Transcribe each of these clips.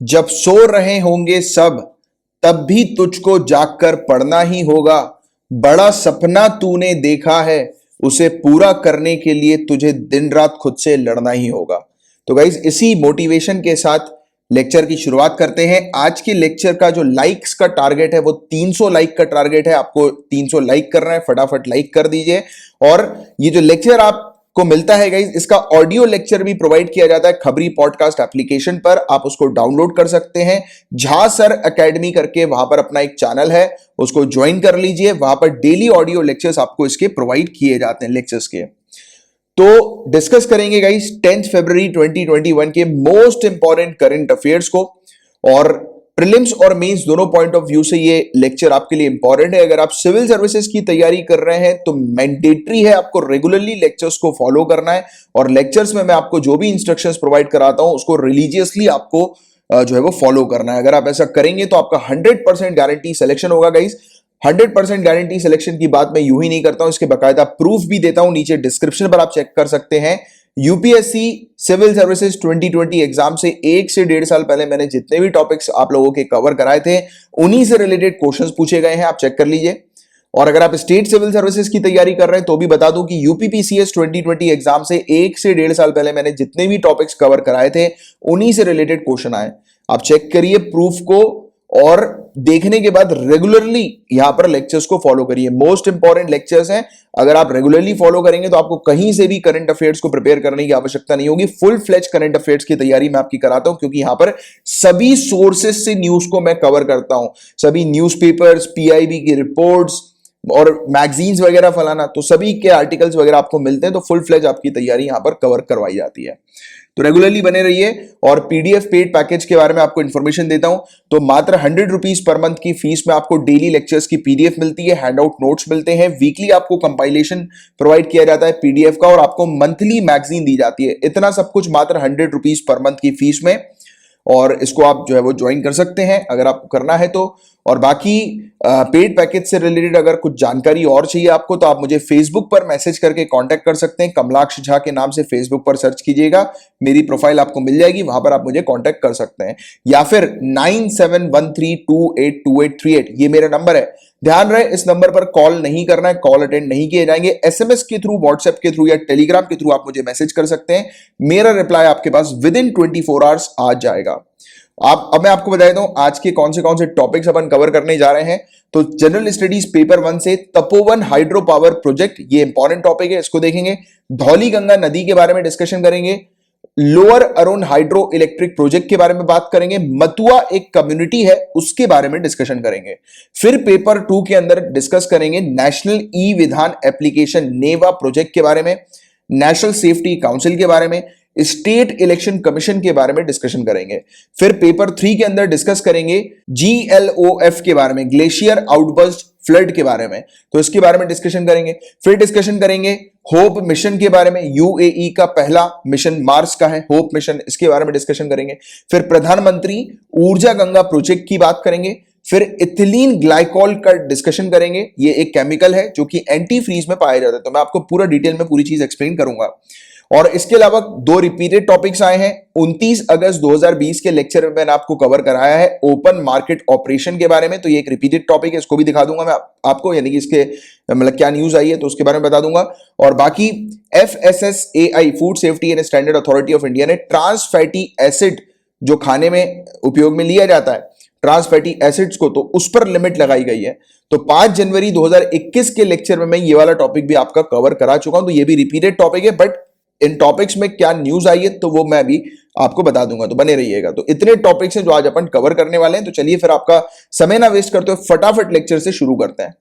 जब सो रहे होंगे सब, तब भी तुझको जागकर पढ़ना ही होगा। बड़ा सपना तूने देखा है, उसे पूरा करने के लिए तुझे दिन रात खुद से लड़ना ही होगा। तो गाइज इसी मोटिवेशन के साथ लेक्चर की शुरुआत करते हैं। आज के लेक्चर का जो लाइक्स का टारगेट है वो 300 लाइक का टारगेट है। आपको 300 लाइक करना है, फटाफट लाइक कर दीजिए। और ये जो लेक्चर आपको मिलता है गाइज, इसका ऑडियो लेक्चर भी प्रोवाइड किया जाता है खबरी पॉडकास्ट एप्लीकेशन पर। आप उसको डाउनलोड कर सकते हैं। झा सर एकेडमी करके वहां पर अपना एक चैनल है, उसको ज्वाइन कर लीजिए। वहां पर डेली ऑडियो लेक्चर्स आपको इसके प्रोवाइड किए जाते हैं लेक्चर्स के। तो डिस्कस करेंगे गाइस 10 फरवरी 2021 के मोस्ट इंपॉर्टेंट करंट अफेयर्स को। और प्रीलिम्स और मेंस दोनों पॉइंट ऑफ व्यू से ये लेक्चर आपके लिए इंपॉर्टेंट है। अगर आप सिविल सर्विसेज की तैयारी कर रहे हैं तो मैंडेटरी है आपको रेगुलरली लेक्चर्स को फॉलो करना है। और लेक्चर्स में मैं आपको जो भी इंस्ट्रक्शंस प्रोवाइड कराता हूं उसको रिलीजियसली आपको जो है वो फॉलो करना है। अगर आप ऐसा करेंगे तो आपका 100% गारंटी सिलेक्शन होगा गाइस। 100% गारंटी सिलेक्शन की बात मैं यूं ही नहीं करता हूं, इसके बकायदा प्रूफ भी देता हूं। नीचे डिस्क्रिप्शन पर आप चेक कर सकते हैं। यूपीएससी सिविल सर्विसेज 2020 एग्जाम से 1 से 1.5 साल पहले मैंने जितने भी टॉपिक्स आप लोगों के कवर कराए थे उन्हीं से रिलेटेड क्वेश्चंस पूछे गए हैं, आप चेक कर लीजिए। और अगर आप स्टेट सिविल सर्विसेज की तैयारी कर रहे हैं तो भी बता दूं कि यूपीपीसीएस 2020 एग्जाम से 1 से 1.5 साल पहले मैंने जितने भी टॉपिक्स कवर कराए थे उन्हीं से रिलेटेड क्वेश्चन आए। आप चेक करिए प्रूफ को और देखने के बाद रेगुलरली यहां पर लेक्चर्स को फॉलो करिए। मोस्ट इंपॉर्टेंट लेक्चर्स हैं। अगर आप रेगुलरली फॉलो करेंगे तो आपको कहीं से भी करंट अफेयर्स को प्रिपेयर करने की आवश्यकता नहीं होगी। फुल फ्लेज करंट अफेयर्स की तैयारी मैं आपकी कराता हूं, क्योंकि यहां पर सभी सोर्सेस से न्यूज को मैं कवर करता हूं। सभी न्यूज़पेपर्स, पीआईबी की रिपोर्ट्स और मैगजीन्स वगैरह फलाना, तो सभी के आर्टिकल्स वगैरह आपको मिलते हैं। तो फुल फ्लेज आपकी तैयारी यहां पर कवर करवाई जाती है। तो रेगुलरली बने रहिए। और पीडीएफ पेड पैकेज के बारे में आपको इंफॉर्मेशन देता हूं। तो मात्र 100 रुपीज पर मंथ की फीस में आपको डेली लेक्चर्स की पीडीएफ मिलती है, हैंडआउट नोट्स मिलते हैं, वीकली आपको कंपाइलेशन प्रोवाइड किया जाता है पीडीएफ का, और आपको मंथली मैगजीन दी जाती है। इतना सब कुछ मात्र 100 रुपीज पर मंथ की फीस में। और इसको आप जो है वो ज्वाइन कर सकते हैं अगर आपको करना है तो। और बाकी पेड पैकेज से रिलेटेड अगर कुछ जानकारी और चाहिए आपको तो आप मुझे फेसबुक पर मैसेज करके कांटेक्ट कर सकते हैं। कमलाक्ष झा के नाम से फेसबुक पर सर्च कीजिएगा, मेरी प्रोफाइल आपको मिल जाएगी, वहां पर आप मुझे कांटेक्ट कर सकते हैं। या फिर 9713282838 ये मेरा नंबर है। ध्यान रहे इस नंबर पर कॉल नहीं करना है, कॉल अटेंड नहीं किए जाएंगे। एसएमएस के थ्रू, व्हाट्सएप के थ्रू या टेलीग्राम के थ्रू आप मुझे मैसेज कर सकते हैं। मेरा रिप्लाई आपके पास विद इन 24 आवर्स आ जाएगा। अब मैं आपको बता देता हूं आज के कौन से टॉपिक्स अपन कवर करने जा रहे हैं। तो जनरल स्टडीज पेपर 1 से तपोवन हाइड्रो पावर प्रोजेक्ट, ये इंपॉर्टेंट टॉपिक है, इसको देखेंगे। धौली गंगा नदी के बारे में डिस्कशन करेंगे। Lower Arun hydro electric project के बारे में बात करेंगे। मथुआ एक कम्युनिटी है उसके बारे में डिस्कशन करेंगे। फिर पेपर 2 के अंदर डिस्कस करेंगे नेशनल ई विधान एप्लीकेशन नेवा प्रोजेक्ट के बारे में, नेशनल सेफ्टी काउंसिल के बारे में, स्टेट इलेक्शन कमीशन के बारे में डिस्कशन करेंगे। फिर पेपर 3 के अंदर डिस्कस करेंगे GLOF के बारे में, ग्लेशियर आउटबर्स्ट फ्लड के बारे में, तो इसके बारे में डिस्कशन करेंगे। फिर डिस्कशन करेंगे होप मिशन के बारे में, यूएई का पहला मिशन मार्स का है होप मिशन, इसके बारे में डिस्कशन करेंगे। फिर प्रधानमंत्री ऊर्जा गंगा प्रोजेक्ट की बात करेंगे। फिर इथिलीन ग्लाइकॉल का डिस्कशन करेंगे। ये एक केमिकल है जो कि एंटी फ्रीज में पाया जाता है, तो मैं आपको पूरा डिटेल में पूरी चीज एक्सप्लेन करूंगा। और इसके अलावा 2 रिपीटेड टॉपिक्स आए हैं। 29 अगस्त 2020 के लेक्चर में मैंने आपको कवर कराया है ओपन मार्केट ऑपरेशन के बारे में, तो ये एक रिपीटेड टॉपिक है, इसको भी दिखा दूंगा मैं आपको, यानी कि इसके मतलब क्या न्यूज आई है तो उसके बारे में बता दूंगा। और बाकी FSSAI food safety and standard authority of India ने ट्रांस फैटी एसिड जो खाने में उपयोग में लिया जाता है, ट्रांस फैटी एसिड्स को, तो उस पर लिमिट लगाई गई है। तो 5 जनवरी 2021 के लेक्चर में मैं ये वाला टॉपिक भी आपका कवर करा चुका हूं, तो ये भी रिपीटेड टॉपिक है, बट इन टॉपिक्स में क्या न्यूज आई है तो वो मैं भी आपको बता दूंगा, तो बने रहिएगा। तो इतने टॉपिक्स हैं जो आज अपन कवर करने वाले हैं। तो चलिए फिर आपका समय ना वेस्ट करते हुए फटाफट लेक्चर से शुरू करते हैं।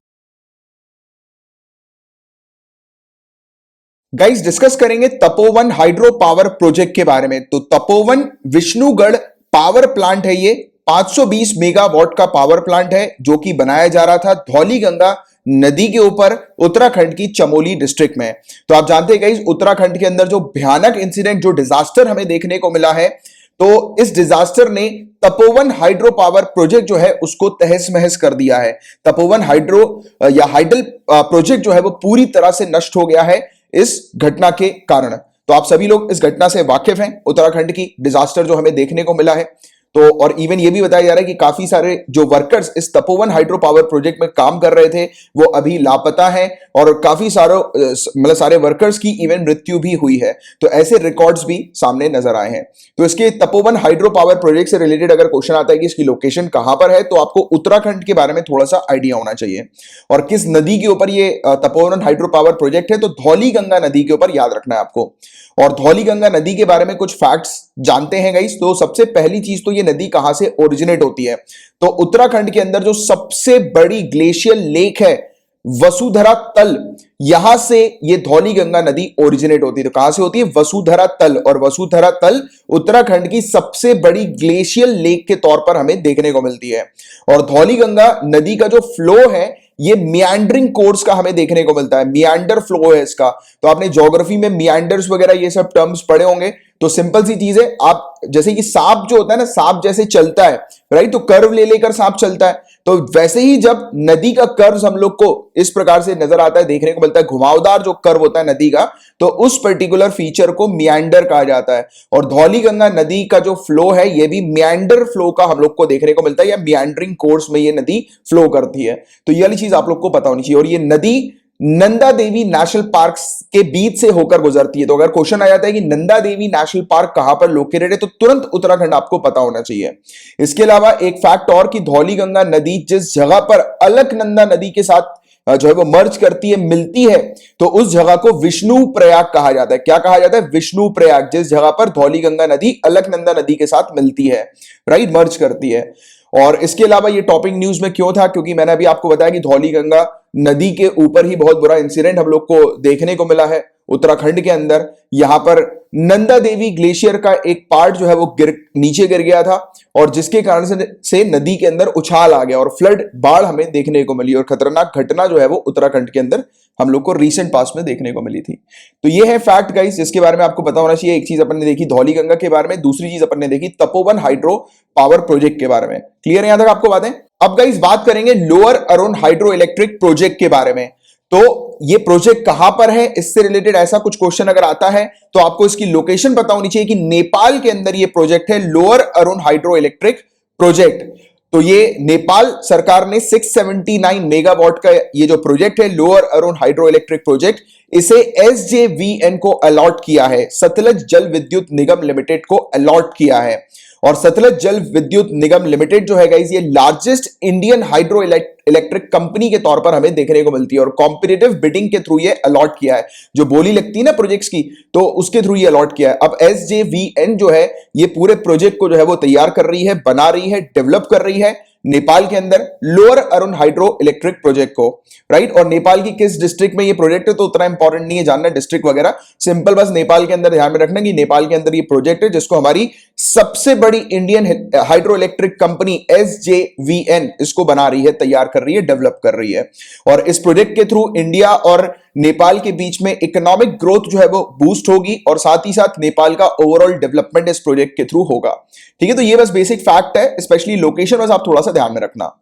गाइस डिस्कस करेंगे तपोवन हाइड्रो पावर प्रोजेक्ट के बारे में। तो तपोवन विष्णुगढ़ पावर प्लांट है, ये 520 मेगावाट का पावर प्लांट है जो कि बनाया जा रहा था धौली गंगा नदी के ऊपर उत्तराखंड की चमोली डिस्ट्रिक्ट में। तो आप जानते हैं गाइस उत्तराखंड के अंदर जो भयानक इंसिडेंट, जो डिजास्टर हमें देखने को मिला है, तो इस डिजास्टर ने तपोवन हाइड्रो पावर प्रोजेक्ट जो है उसको तहस महस कर दिया है। तपोवन हाइड्रो या हाइडल प्रोजेक्ट जो है वो पूरी तरह से नष्ट हो गया है इस घटना के कारण। तो आप सभी लोग इस घटना से वाकिफ हैं, उत्तराखंड की डिजास्टर जो हमें देखने को मिला है। तो और इवन ये भी बताया जा रहा है कि काफी सारे जो वर्कर्स इस तपोवन हाइड्रो पावर प्रोजेक्ट में काम कर रहे थे वो अभी लापता हैं और काफी सारे मतलब सारे वर्कर्स की इवन मृत्यु भी हुई है। तो ऐसे रिकॉर्ड्स भी सामने नजर आए हैं। तो इसके तपोवन हाइड्रो पावर प्रोजेक्ट से रिलेटेड अगर क्वेश्चन आता है कि इसकी लोकेशन कहां पर है, तो आपको उत्तराखंड के बारे में थोड़ा सा आइडिया होना चाहिए। और किस नदी के ऊपर ये तपोवन हाइड्रो पावर प्रोजेक्ट है, तो धौली गंगा नदी के ऊपर, याद रखना है आपको। और धौली गंगा नदी के बारे में कुछ फैक्ट्स जानते हैं गाइस। तो सबसे पहली चीज तो ये नदी कहां से ओरिजिनेट होती है, तो उत्तराखंड के अंदर जो सबसे बड़ी ग्लेशियल लेक है वसुधरा तल, यहां से ये धौली गंगा नदी ओरिजिनेट होती है। तो कहां से होती है? वसुधरा तल। और वसुधरा तल उत्तराखंड की सबसे बड़ी ग्लेशियल लेक के तौर पर हमें देखने को मिलती है। और धौली गंगा नदी का जो फ्लो है ये मियांडरिंग कोर्स का हमें देखने को मिलता है, मियांडर फ्लो है इसका। तो आपने ज्योग्राफी में मियांडर्स वगैरह ये सब टर्म्स पढ़े होंगे। तो सिंपल सी चीज है, आप जैसे कि सांप जो होता है ना, सांप जैसे चलता है राइट, तो कर्व ले लेकर सांप चलता है। तो वैसे ही जब नदी का कर्व हम लोग को इस प्रकार से नजर आता है, देखने को मिलता है, घुमावदार जो कर्व होता है नदी का, तो उस पर्टिकुलर फीचर को मियांडर कहा जाता है। और धौली गंगा नदी का जो फ्लो है ये भी मियांडर फ्लो का हम लोग को देखने को मिलता है, या मियांडरिंग कोर्स में ये नदी फ्लो करती है। तो ये वाली चीज आप लोग को पता होनी चाहिए। और ये नदी नंदा देवी नेशनल पार्क के बीच से होकर गुजरती है। तो अगर क्वेश्चन आ जाता है कि नंदा देवी नेशनल पार्क कहां पर लोकेटेड है, तो तुरंत उत्तराखंड आपको पता होना चाहिए। इसके अलावा एक फैक्ट और कि धौली गंगा नदी जिस जगह पर अलकनंदा नदी के साथ जो है वो मर्ज करती है, मिलती है, तो उस जगह को विष्णु प्रयाग कहा जाता है। क्या कहा जाता है? विष्णु प्रयाग, जिस जगह पर धौली गंगा नदी अलकनंदा नदी के साथ मिलती है, राइट, मर्ज करती है। और इसके अलावा ये टॉपिक न्यूज में क्यों था? क्योंकि मैंने अभी आपको बताया कि धौली गंगा नदी के ऊपर ही बहुत बुरा इंसिडेंट हम लोग को देखने को मिला है उत्तराखंड के अंदर। यहां पर नंदा देवी ग्लेशियर का एक पार्ट जो है वो नीचे गिर गया था, और जिसके कारण से नदी के अंदर उछाल आ गया और फ्लड, बाढ़ हमें देखने को मिली। और खतरनाक घटना जो है वो उत्तराखंड के अंदर हम लोग को रीसेंट पास्ट में देखने को मिली थी। तो ये है फैक्ट गाइस, जिसके बारे में आपको पता होना चाहिए। एक चीज अपन ने देखी धौली गंगा के बारे में, दूसरी चीज अपन ने देखी तपोवन हाइड्रो पावर प्रोजेक्ट के बारे में। क्लियर है यहां तक आपको बातें? अब गाइस बात करेंगे lower Arun hydro electric project के बारे में। तो ये प्रोजेक्ट कहां पर है, इससे रिलेटेड ऐसा कुछ क्वेश्चन अगर आता है तो आपको इसकी लोकेशन पता होनी चाहिए कि नेपाल के अंदर ये प्रोजेक्ट है, lower Arun hydro electric project. तो ये नेपाल सरकार ने 679 मेगावाट का ये जो प्रोजेक्ट है lower Arun hydro electric project, इसे एसजेवीएन को अलॉट किया है, सतलज जल विद्युत निगम लिमिटेड को अलॉट किया है। और सतलज जल विद्युत निगम लिमिटेड जो है गाइस ये largest Indian hydro electric company के तौर पर हमें देखने को मिलती है। और कॉम्पिटिटिव बिडिंग के थ्रू ये अलॉट किया है, जो बोली लगती है ना प्रोजेक्ट्स की, तो उसके थ्रू ये अलॉट किया है। अब एसजेवीएन जो है ये पूरे प्रोजेक्ट को जो है वो तैयार कर रही है, बना रही है, डेवलप कर रही है नेपाल के अंदर lower Arun hydro electric project को, राइट। और नेपाल की किस डिस्ट्रिक्ट में ये प्रोजेक्ट है तो उतना इंपॉर्टेंट नहीं है जानना डिस्ट्रिक्ट वगैरह, सिंपल बस नेपाल के अंदर ध्यान में रखना कि नेपाल के अंदर ये प्रोजेक्ट है जिसको हमारी सबसे बड़ी Indian hydro electric company SJVN इसको बना रही है, तैयार कर रही है, डेवलप कर रही है। और इस प्रोजेक्ट के थ्रू इंडिया और नेपाल के बीच में इकोनॉमिक ग्रोथ जो है वो बूस्ट होगी, और साथ ही साथ नेपाल का ओवरऑल डेवलपमेंट इस प्रोजेक्ट के थ्रू होगा। ठीक है, तो ये बस बेसिक फैक्ट है, स्पेशली लोकेशन बस आप थोड़ा सा ध्यान में रखना।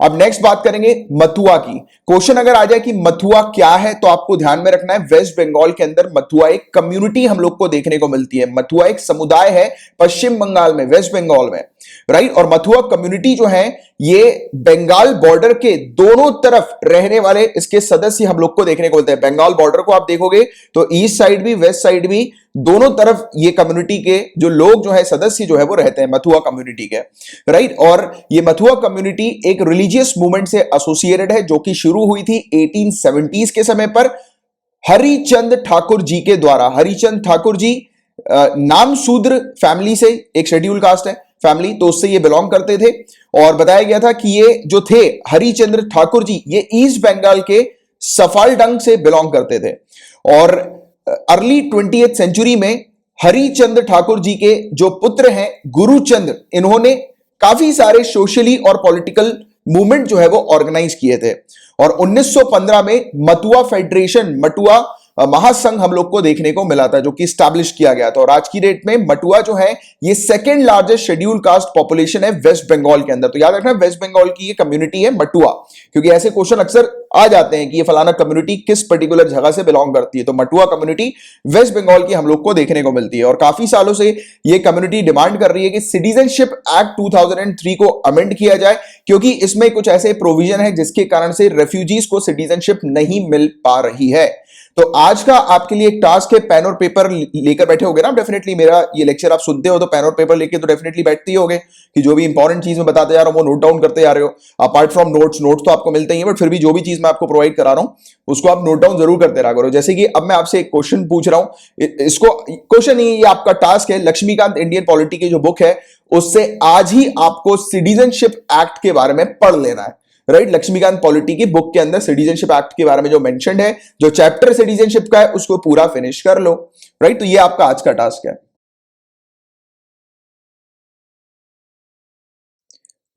अब नेक्स्ट बात करेंगे मथुआ की। क्वेश्चन अगर आ जाए कि मथुआ क्या है तो आपको ध्यान में रखना है वेस्ट बंगाल के अंदर मथुआ एक कम्युनिटी हम लोग को देखने को मिलती है। मथुआ एक समुदाय है पश्चिम बंगाल में, वेस्ट बंगाल में, राइट। और मथुआ कम्युनिटी जो है ये बंगाल बॉर्डर के दोनों तरफ रहने वाले इसके सदस्य हम लोग को देखने को मिलते हैं। बंगाल बॉर्डर को आप देखोगे तो ईस्ट साइड भी वेस्ट साइड भी दोनों तरफ ये कम्युनिटी के जो लोग जो है सदस्य जो है वो रहते हैं मथुआ कम्युनिटी के, राइट। और ये मथुआ कम्युनिटी एक रिलीजियस मूवमेंट से एसोसिएटेड है जो कि शुरू हुई थी 1870s के समय पर हरिचंद ठाकुर जी के द्वारा। हरिचंद ठाकुर जी नाम शूद्र फैमिली से, एक शेड्यूल कास्ट है फैमिली, तो उससे ये बिलोंग करते थे। और बताया गया था कि ये जो थे हरिचंद्र ठाकुर जी ये ईस्ट बंगाल के सफालडंग से बिलोंग करते थे। और अर्ली 20th सेंचुरी में हरिचंद्र ठाकुर जी के जो पुत्र हैं गुरुचंद्र, इन्होंने काफी सारे सोशली और पॉलिटिकल मूवमेंट जो है वो ऑर्गेनाइज किए थे। और 1915 में मथुआ फेडरेशन, मथुआ महासंघ हम लोग को देखने को मिला था, जो कि स्टैब्लिश किया गया था। और आज की डेट में मटुआ जो है ये second largest schedule caste population है वेस्ट बंगाल के अंदर। तो याद रखना वेस्ट बंगाल की ये कम्युनिटी है मटुआ, क्योंकि ऐसे क्वेश्चन अक्सर आ जाते हैं कि ये फलाना कम्युनिटी किस पर्टिकुलर जगह से बिलोंग करती है। तो मटुआ कम्युनिटी वेस्ट बंगाल की हम लोग को देखने को मिलती है। और काफी सालों से ये कम्युनिटी डिमांड कर रही है कि सिटीजनशिप एक्ट 2003 को अमेंड किया जाए, क्योंकि इसमें कुछ ऐसे प्रोविजन है जिसके कारण से रेफ्यूजीज को सिटीजनशिप नहीं मिल पा रही है। तो आज का आपके लिए एक टास्क है, पेन और पेपर लेकर बैठे होगे ना डेफिनेटली। मेरा ये लेक्चर आप सुनते हो तो पेन और पेपर लेके तो डेफिनेटली बैठते ही होगे कि जो भी इंपॉर्टेंट चीज मैं बताते जा रहा हूं वो नोट डाउन करते जा रहे हो। अपार्ट फ्रॉम नोट्स तो आपको मिलते ही हैं, बट फिर भी जो भी चीज मैं आपको प्रोवाइड करा रहा हूं उसको आप नोट डाउन जरूर करते रहा करो। जैसे कि अब मैं आपसे एक क्वेश्चन पूछ रहा हूं, इसको क्वेश्चन नहीं, ये आपका टास्क है। लक्ष्मीकांत इंडियन पॉलिटी की जो बुक है उससे आज ही आपको सिटीजनशिप एक्ट के बारे में पढ़ लेना है, राइट। लक्ष्मीकांत पॉलिटी की बुक के अंदर सिटीजनशिप एक्ट के बारे में जो मेंशन्ड है, जो चैप्टर सिटीजनशिप का है उसको पूरा फिनिश कर लो, राइट। तो ये आपका आज का टास्क है।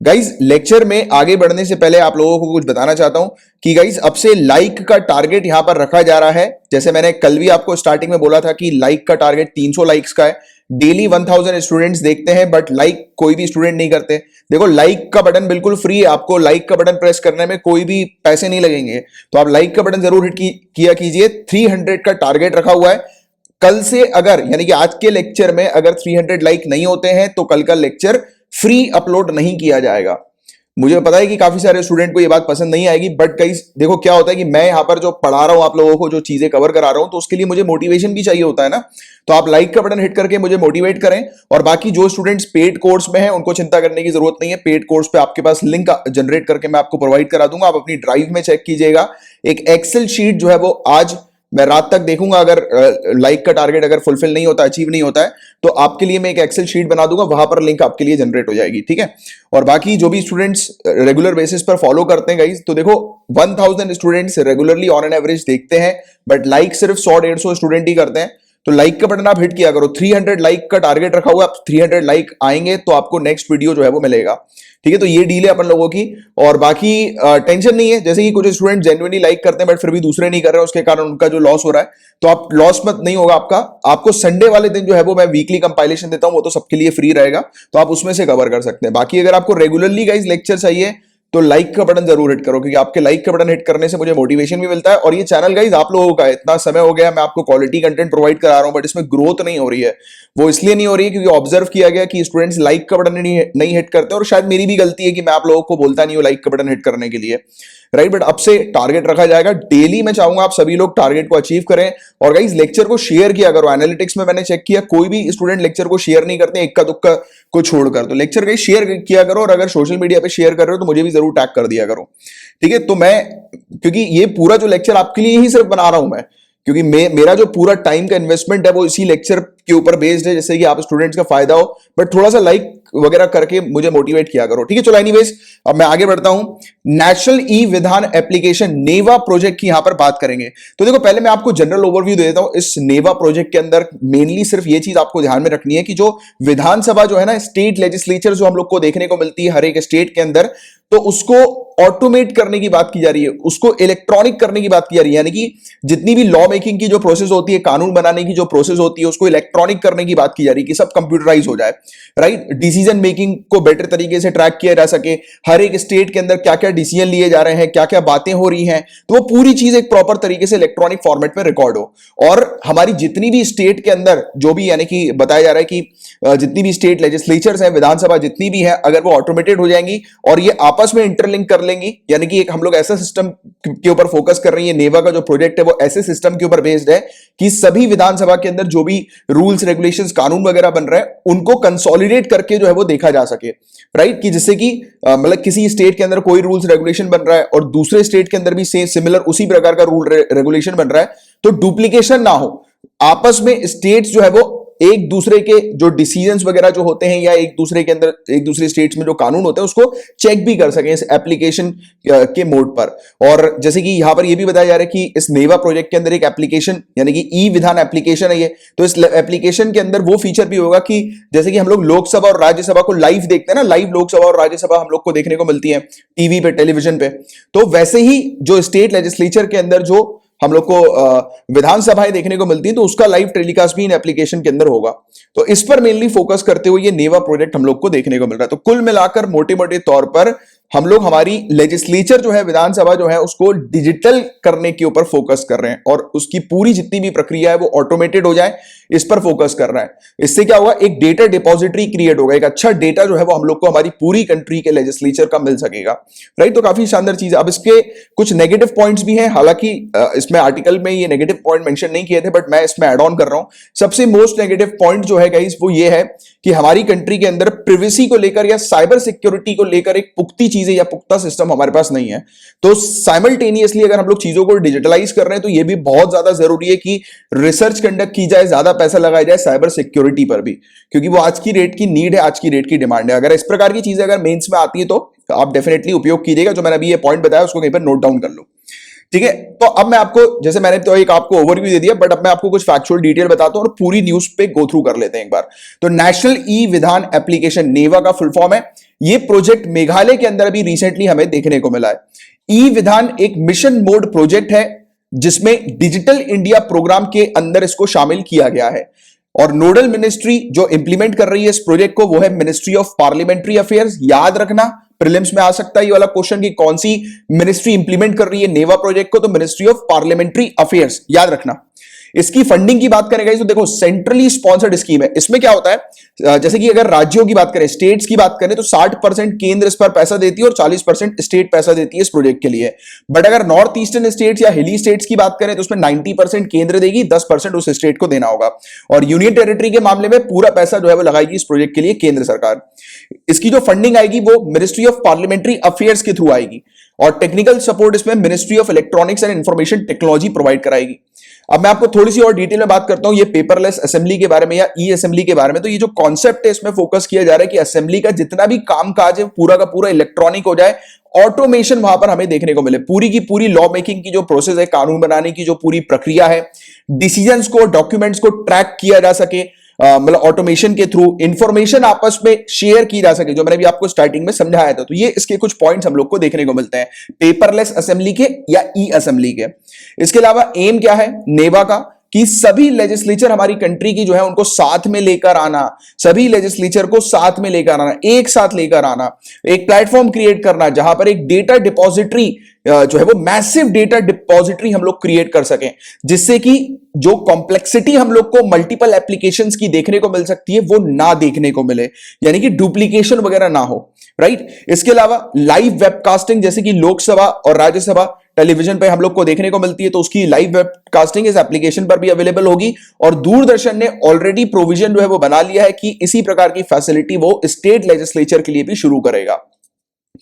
गाइज लेक्चर में आगे बढ़ने से पहले आप लोगों को कुछ बताना चाहता हूं कि गाइज अब से लाइक का टारगेट यहां पर रखा जा रहा है। जैसे मैंने कल भी आपको स्टार्टिंग में बोला था कि लाइक का टारगेट 300 लाइक्स का है। डेली 1000 स्टूडेंट्स देखते हैं बट लाइक कोई भी स्टूडेंट नहीं करते। देखो लाइक का बटन बिल्कुल फ्री है, आपको लाइक का बटन प्रेस करने में कोई भी पैसे नहीं लगेंगे, तो आप लाइक का बटन जरूर हिट किया कीजिए। 300 का टारगेट रखा हुआ है। कल से अगर यानी कि आज के लेक्चर में अगर 300 लाइक नहीं होते हैं तो कल का लेक्चर फ्री अपलोड नहीं किया जाएगा। मुझे पता है कि काफी सारे स्टूडेंट को ये बात पसंद नहीं आएगी, बट गाइस देखो क्या होता है कि मैं यहां पर जो पढ़ा रहा हूं आप लोगों को, जो चीजें कवर करा रहा हूं, तो उसके लिए मुझे मोटिवेशन भी चाहिए होता है ना। तो आप लाइक का बटन हिट करके मुझे मोटिवेट करें। और बाकी जो स्टूडेंट्स पेड कोर्स में हैं उनको चिंता करने की जरूरत नहीं है। पेड कोर्स पे आपके पास लिंक जनरेट करके मैं आपको प्रोवाइड करा दूंगा, आप अपनी ड्राइव में चेक कीजिएगा। एक एक्सेल शीट जो है वो आज मैं रात तक देखूंगा, अगर लाइक का टारगेट अगर फुलफिल नहीं होता, अचीव नहीं होता है, तो आपके लिए मैं एक एक्सेल शीट बना दूंगा, वहां पर लिंक आपके लिए जनरेट हो जाएगी, ठीक है। और बाकी जो भी स्टूडेंट्स रेगुलर बेसिस पर फॉलो करते हैं गाइस, तो देखो 1000 students regularly on an average देखते हैं, बट लाइक सिर्फ 100-150 स्टूडेंट ही करते हैं। तो लाइक का बटन आप हिट किया करो। 300 लाइक का टारगेट रखा हुआ है, 300 लाइक आएंगे तो आपको नेक्स्ट वीडियो जो है वो मिलेगा, ठीक है। तो ये डील है अपन लोगों की। और बाकी टेंशन नहीं है, जैसे कि कुछ स्टूडेंट जेन्युइनली लाइक करते हैं बट फिर भी दूसरे नहीं कर रहे हैं, उसके कारण उनका जो लॉस हो रहा है, तो आप लॉस मत नहीं होगा आपका। आपको संडे वाले दिन जो है वो मैं वीकली कंपाइलेशन देता हूं, वो तो सबके लिए फ्री रहेगा, तो आप उसमें से कवर कर सकते हैं। बाकी अगर आपको रेगुलरली गाइस लेक्चर चाहिए तो लाइक का बटन जरूर हिट करो, क्योंकि आपके लाइक का बटन हिट करने से मुझे मोटिवेशन भी मिलता है। और ये चैनल गाइस आप लोगों का है, इतना समय हो गया मैं आपको क्वालिटी कंटेंट प्रोवाइड करा रहा हूं, बट इसमें ग्रोथ नहीं हो रही है। वो इसलिए नहीं हो रही है क्योंकि ऑब्जर्व किया गया कि स्टूडेंट्स लाइक का बटन नहीं हिट करते, और शायद मेरी भी गलती है कि मैं आप लोगों को बोलता नहीं हूं लाइक का बटन हिट करने के लिए, राइट। बट अब से टारगेट रखा जाएगा डेली। मैं चाहूंगा आप सभी लोग टारगेट को अचीव करें। और गाइस लेक्चर को शेयर किया करो। एनालिटिक्स में मैंने चेक किया, कोई भी स्टूडेंट लेक्चर को शेयर नहीं करते, इक्का दुक्का को छोड़कर। तो लेक्चर गाइस शेयर किया करो, और अगर सोशल मीडिया पे शेयर कर रहे हो तो मुझे भी जरूर टैग कर दिया करो, ठीक है। तो मैं क्योंकि ये पूरा जो लेक्चर आपके लिए ही सिर्फ बना रहा हूं मैं, क्योंकि मेरा जो पूरा टाइम का इन्वेस्टमेंट है वो इसी लेक्चर के ऊपर बेस्ड है, जिससे कि आप स्टूडेंट्स का फायदा हो। बट थोड़ा सा लाइक वगैरह करके मुझे मोटिवेट किया करो, ठीक है। चलो एनीवेज अब मैं आगे बढ़ता हूं। नेशनल ई विधान एप्लीकेशन नेवा प्रोजेक्ट की यहां पर बात करेंगे। तो देखो पहले मैं आपको जनरल ओवरव्यू दे देता हूं। इस नेवा प्रोजेक्ट के अंदर मेनली सिर्फ ये चीज आपको ध्यान में रखनी है कि जो विधानसभा जो है ना, स्टेट लेजिस्लेचर जो हम लोग को देखने को मिलती है हर एक स्टेट के अंदर, तो उसको ऑटोमेट करने की बात की जा रही है, उसको इलेक्ट्रॉनिक करने की बात की जा रही है। यानी कि जितनी भी लॉ मेकिंग की जो प्रोसेस होती है, कानून बनाने की जो प्रोसेस होती है, उसको इलेक्ट्रॉनिक करने की बात की जा रही है कि सब कंप्यूटराइज हो जाए, राइट। डिसीजन मेकिंग को बेटर तरीके से ट्रैक किया जा सके, हर एक स्टेट के अंदर क्या क्या डिसीजन लिए जा रहे हैं, क्या क्या बातें हो रही हैं, तो वो पूरी चीज एक प्रॉपर तरीके से इलेक्ट्रॉनिक फॉर्मेट में रिकॉर्ड हो। और हमारी जितनी भी स्टेट के अंदर जो भी यानी कि बताया जा रहा है कि जितनी भी स्टेट लेजिस्लेचर्स हैं, विधानसभा जितनी भी है, अगर वो ऑटोमेटेड हो जाएंगी और ये आपस में इंटरलिंक कर लेंगी, यानी कि एक हम लोग ऐसा सिस्टम के ऊपर फोकस कर रही है। नेवा का जो प्रोजेक्ट है वो ऐसे सिस्टम के ऊपर बेस्ड है कि सभी विधानसभा के अंदर जो भी रूल्स रेगुलेशंस कानून वगैरह बन रहे हैं उनको कंसोलिडेट करके जो है वो देखा जा सके, राइट। कि जिससे कि मतलब किसी स्टेट के अंदर कोई रूल्स रेगुलेशन बन रहा है और दूसरे स्टेट के अंदर भी सिमिलर उसी प्रकार का रूल रेगुलेशन बन रहा है, तो डुप्लीकेशन ना हो। आपस में स्टेट्स जो है वो एक दूसरे के जो डिसीजंस वगैरह जो होते हैं, या एक दूसरे के अंदर एक दूसरे स्टेट्स में जो कानून होते हैं उसको चेक भी कर सकें इस एप्लीकेशन के मोड पर। और जैसे कि यहां पर यह भी बताया जा रहा है कि इस नेवा प्रोजेक्ट के अंदर एक एप्लीकेशन यानी कि ई विधान एप्लीकेशन है ये, तो इस एप्लीकेशन के अंदर वो फीचर भी होगा कि जैसे कि हम लोग लोकसभा और राज्यसभा को लाइव देखते हैं ना, लाइव लोकसभा और राज्यसभा हम लोग को देखने को मिलती है टीवी पे, टेलीविजन पे, तो वैसे ही जो स्टेट लेजिस्लेचर के अंदर जो हम लोग को विधानसभाएं देखने को मिलती हैं, तो उसका लाइव टेलीकास्ट भी इन एप्लीकेशन के अंदर होगा। तो इस पर मेनली फोकस करते हुए ये नेवा प्रोजेक्ट हम लोग को देखने को मिल रहा है। तो कुल मिलाकर मोटे मोटे तौर पर हम लोग हमारी लेजिस्लेचर जो है, विधानसभा जो है, उसको डिजिटल करने के ऊपर फोकस कर रहे हैं और उसकी पूरी जितनी भी प्रक्रिया है वो ऑटोमेटेड हो जाए, इस पर फोकस कर रहा है। इससे क्या होगा, एक डेटा डिपॉजिटरी क्रिएट होगा, एक अच्छा डेटा जो है वो हम लोग को हमारी पूरी कंट्री के लेजिस्लेचर का मिल सकेगा, राइट। तो काफी शानदार चीज है। अब इसके कुछ नेगेटिव पॉइंट्स भी हैं, हालांकि इसमें आर्टिकल में ये नेगेटिव पॉइंट मेंशन नहीं किए थे, बट मैं इसमें ऐड ऑन कर रहा हूं। सबसे मोस्ट नेगेटिव पॉइंट जो है गाइस वो ये है कि हमारी कंट्री के अंदर प्रिवेसी को लेकर या साइबर सिक्योरिटी को लेकर एक पुख्ती चीजें या पुख्ता सिस्टम हमारे पास नहीं है। तो साइमल्टेनियसली अगर हम लोग चीजों को डिजिटलाइज कर रहे हैं तो ये भी बहुत ज्यादा जरूरी है कि रिसर्च कंडक्ट की जाए, ज्यादा पैसा लगाया जाए साइबर सिक्योरिटी पर भी, क्योंकि वो आज की रेट की नीड है, आज की रेट की डिमांड है। अगर इस प्रकार की चीजें अगर मेंस में आती है तो आप डेफिनेटली उपयोग कीजिएगा। जो मैंने अभी ये पॉइंट बताया उसको कहीं पर नोट डाउन कर लो, ठीक है। तो अब मैं आपको, जैसे मैंने तो एक आपको ओवरव्यू दे दिया, बट अब मैं आपको कुछ फैक्चुअल डिटेल बताता हूं और पूरी न्यूज पे गो थ्रू कर लेते हैं एक बार। तो नेशनल ई विधान एप्लीकेशन, नेवा का फुल फॉर्म है। ये प्रोजेक्ट मेघालय के अंदर अभी रिसेंटली हमें देखने को मिला है। ई विधान एक मिशन मोड प्रोजेक्ट है जिसमें डिजिटल इंडिया प्रोग्राम के अंदर इसको शामिल किया गया है और नोडल मिनिस्ट्री जो इंप्लीमेंट कर रही है इस प्रोजेक्ट को वो है मिनिस्ट्री ऑफ पार्लियामेंट्री अफेयर्स। याद रखना, प्रीलिम्स में आ सकता है ये वाला क्वेश्चन कि कौन सी मिनिस्ट्री इंप्लीमेंट कर रही है नेवा प्रोजेक्ट को, तो मिनिस्ट्री ऑफ पार्लियामेंट्री अफेयर्स, याद रखना। इसकी फंडिंग की बात करेंगे तो देखो सेंट्रली स्पॉन्सर्ड स्कीम है। इसमें क्या होता है, जैसे कि अगर राज्यों की बात करें, स्टेट्स की बात करें, तो 60% केंद्र इस पर पैसा देती है और 40% स्टेट पैसा देती है इस प्रोजेक्ट के लिए। बट अगर नॉर्थ ईस्टर्न स्टेट्स या हिली स्टेट्स की बात करें तो उसमें 90% केंद्र देगी, 10% उस स्टेट को देना होगा। और यूनियन टेरिटरी के मामले में पूरा पैसा जो है वो लगाएगी इस प्रोजेक्ट के लिए केंद्र सरकार। इसकी जो फंडिंग आएगी वो मिनिस्ट्री ऑफ पार्लियामेंट्री अफेयर्स के थ्रू आएगी और टेक्निकल सपोर्ट इसमें ministry of electronics and information technology provide कराएगी। अब मैं आपको थोड़ी सी और डिटेल में बात करता हूं ये पेपरलेस असेंबली के बारे में या ई असेंबली के बारे में। तो ये जो कॉन्सेप्ट है इसमें फोकस किया जा रहा है कि असेंबली का जितना भी काम काज है पूरा का पूरा इलेक्ट्रॉनिक हो जाए, ऑटोमेशन वहां पर हमें देखने को मिले। पूरी की पूरी लॉ मेकिंग की जो प्रोसेस है, कानून बनाने की जो पूरी प्रक्रिया है, डिसीजंस को, डॉक्यूमेंट्स को ट्रैक किया जा सके, मतलब ऑटोमेशन के थ्रू इंफॉर्मेशन आपस में शेयर की जा सके, जो मैंने भी आपको स्टार्टिंग में समझाया था। तो ये इसके कुछ पॉइंट्स हम लोग को देखने को मिलते हैं पेपरलेस असेंबली के या ई असेंबली के। इसके अलावा एम क्या है नेवा का कि सभी लेजिस्लेचर हमारी कंट्री की जो है उनको साथ में लेकर आना, सभी लेजिस्लेचर को साथ में लेकर आना, एक साथ लेकर आना, एक प्लेटफॉर्म क्रिएट करना जहां पर एक डेटा डिपॉजिटरी जो है वो मैसिव डेटा डिपॉजिटरी हम लोग क्रिएट कर सकें, जिससे कि जो कॉम्प्लेक्सिटी हम लोग को मल्टीपल एप्लीकेशंस की देखने को मिल सकती है वो ना देखने को मिले, यानी कि डुप्लीकेशन वगैरह ना हो, राइट। इसके अलावा लाइव वेबकास्टिंग जैसे कि लोकसभा और राज्यसभा टेलीविजन पे हम लोग को देखने को मिलती है, तो उसकी लाइव वेबकास्टिंग इस एप्लीकेशन पर भी अवेलेबल होगी। और दूरदर्शन ने ऑलरेडी प्रोविजन जो है वो बना लिया है कि इसी प्रकार की फैसिलिटी वो स्टेट लेजिस्लेचर के लिए भी शुरू करेगा।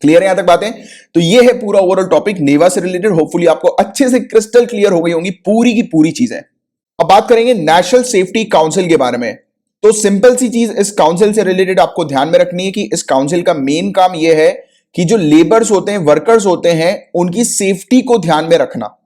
क्लियर है यहां तक बातें? तो ये है पूरा ओवरऑल टॉपिक नेवा से रिलेटेड। होपफुली आपको अच्छे से क्रिस्टल क्लियर हो गई होंगी पूरी की पूरी चीजें। अब बात करेंगे नेशनल सेफ्टी काउंसिल के बारे में। तो सिंपल सी चीज इस काउंसिल से रिलेटेड आपको ध्यान में रखनी है कि इस काउंसिल का मेन काम यह है कि जो लेबर्स होते हैं, वर्कर्स होते हैं, उनकी सेफ्टी को ध्यान में रखना।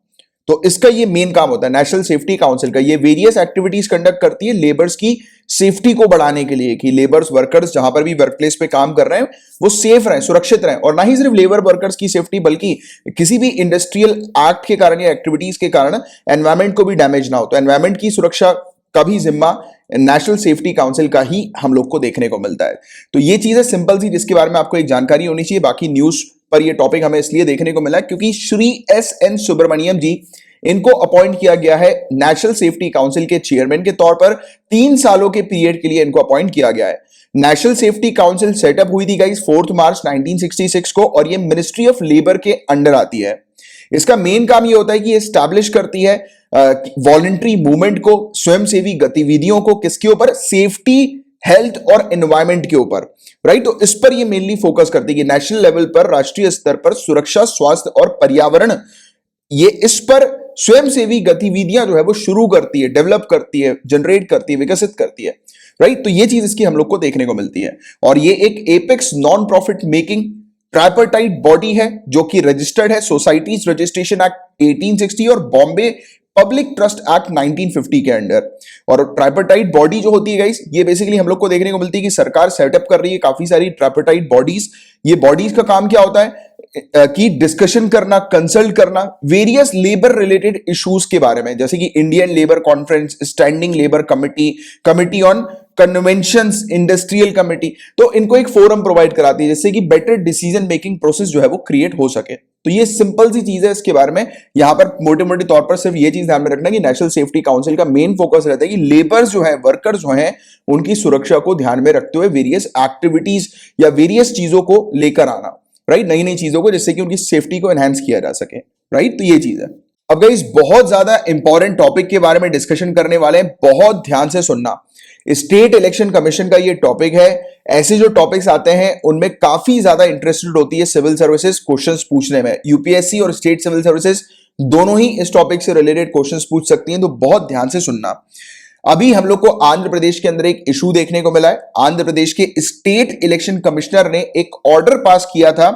तो इसका ये मेन काम होता है नेशनल सेफ्टी काउंसिल का। ये वेरियस एक्टिविटीज कंडक्ट करती है लेबर्स की सेफ्टी को बढ़ाने के लिए कि लेबर्स, वर्कर्स जहां पर भी वर्क प्लेस पे काम कर रहे हैं वो सेफ रहें, सुरक्षित रहें। और ना ही सिर्फ लेबर वर्कर्स की सेफ्टी बल्कि किसी भी इंडस्ट्रियल एक्ट के कारण या एक्टिविटीज के कारण एनवायरमेंट को भी डैमेज ना हो। तो एनवायरमेंट की सुरक्षा का भी जिम्मा नेशनल सेफ्टी काउंसिल का ही हम लोग को देखने को मिलता है। तो ये चीज है सिंपल सी जिसके बारे में आपको एक जानकारी होनी चाहिए। बाकी न्यूज पर ये टॉपिक हमें इसलिए देखने को मिला क्योंकि श्री एस.एन. सुब्रमण्यम जी, इनको अपॉइंट किया गया है नेशनल सेफ्टी काउंसिल के चेयरमैन के तौर पर। 3 सालों के पीरियड के लिए इनको अपॉइंट किया गया है। नेशनल सेफ्टी काउंसिल सेटअप हुई थी गाइस 4 मार्च 1966 को और ये मिनिस्ट्री ऑफ लेबर के अंडर आती है। इसका मेन काम ये होता है कि ये एस्टैब्लिश करती है वॉलंटरी मूवमेंट को, स्वयंसेवी गतिविधियों को, किसके ऊपर? सेफ्टी, हेल्थ और एनवायरमेंट के ऊपर, राइट। तो इस पर ये मेनली फोकस करती है कि नेशनल लेवल पर, राष्ट्रीय स्तर पर सुरक्षा, स्वास्थ्य और पर्यावरण, ये इस पर स्वयंसेवी गतिविधियां जो है वो शुरू करती है, डेवलप करती है, जनरेट करती है, विकसित करती है, राइट। तो ये चीज इसकी हम लोग को देखने को मिलती है। और ये एक apex non profit making tripartite body है जो कि रजिस्टर्ड है सोसाइटीज रजिस्ट्रेशन एक्ट 1860 और बॉम्बे पब्लिक ट्रस्ट एक्ट 1950 के अंडर। और ट्राइपार्टाइट बॉडी जो होती है गाइस, ये बेसिकली हम लोग को देखने को मिलती है कि सरकार सेटअप कर रही है काफी सारी ट्राइपार्टाइट बॉडीज। ये बॉडीज का काम क्या होता है? की डिस्कशन करना, कंसल्ट करना वेरियस लेबर रिलेटेड इश्यूज के बारे में, जैसे कि Indian labour conference, standing labour committee, committee on conventions, industrial committee. तो इनको एक फोरम प्रोवाइड कराती है जिससे कि बेटर डिसीजन मेकिंग प्रोसेस जो है वो क्रिएट हो सके। तो ये सिंपल सी चीज है इसके बारे में। यहां पर मोटे मोटे तौर पर सिर्फ ये चीज ध्यान में रखना कि नेशनल सेफ्टी काउंसिल का मेन फोकस रहता है कि लेबर्स जो है, वर्कर्स जो है, उनकी सुरक्षा को ध्यान में रखते हुए वेरियस एक्टिविटीज या वेरियस चीजों को लेकर आना, राइट, नई नई चीजों को, जिससे कि उनकी सेफ्टी को एनहांस किया जा सके, राइट। तो ये चीज है। अब गाइस बहुत ज्यादा इंपॉर्टेंट टॉपिक के बारे में डिस्कशन करने वाले हैं, बहुत ध्यान से सुनना। स्टेट इलेक्शन कमीशन का ये टॉपिक है। ऐसे जो टॉपिक्स आते हैं उनमें काफी ज्यादा इंटरेस्टेड होती है सिविल सर्विसेज क्वेश्चंस पूछने में। यूपीएससी और स्टेट सिविल सर्विसेज दोनों ही इस टॉपिक से रिलेटेड क्वेश्चंस पूछ सकती हैं, तो बहुत ध्यान से सुनना। अभी हम लोग को आंध्र प्रदेश के अंदर एक इशू देखने को मिला है। आंध्र प्रदेश के स्टेट इलेक्शन कमिश्नर ने एक ऑर्डर पास किया था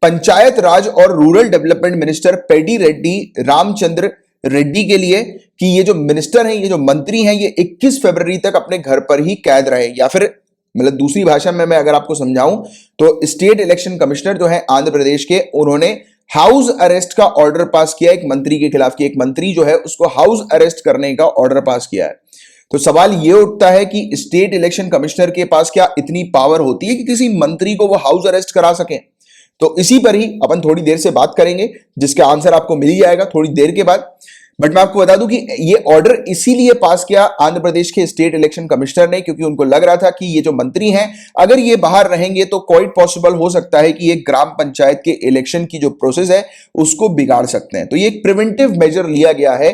पंचायत राज और रूरल डेवलपमेंट मिनिस्टर पेडी रेड्डी रामचंद्र रेड्डी के लिए कि ये जो मिनिस्टर हैं, ये जो मंत्री हैं, ये 21 फरवरी तक अपने घर पर ही कैद रहे, या फिर मतलब दूसरी भाषा में मैं अगर आपको समझाऊं तो स्टेट इलेक्शन कमिश्नर जो है आंध्र प्रदेश के, उन्होंने हाउस अरेस्ट का ऑर्डर पास किया एक मंत्री के खिलाफ, कि एक मंत्री जो है उसको हाउस अरेस्ट करने का ऑर्डर पास किया है। तो सवाल यह उठता है कि स्टेट इलेक्शन कमिश्नर के पास क्या इतनी पावर होती है कि किसी मंत्री को वो हाउस अरेस्ट करा सके? तो इसी पर ही अपन थोड़ी देर से बात करेंगे, जिसका आंसर आपको मिल ही जाएगा थोड़ी देर के बाद। बट मैं आपको बता दूं कि ये ऑर्डर इसीलिए पास किया आंध्र प्रदेश के स्टेट इलेक्शन कमिश्नर ने, क्योंकि उनको लग रहा था कि ये जो मंत्री हैं, अगर ये बाहर रहेंगे तो क्वाइट पॉसिबल हो सकता है कि ये ग्राम पंचायत के इलेक्शन की जो प्रोसेस है उसको बिगाड़ सकते हैं। तो ये एक प्रिवेंटिव मेजर लिया गया है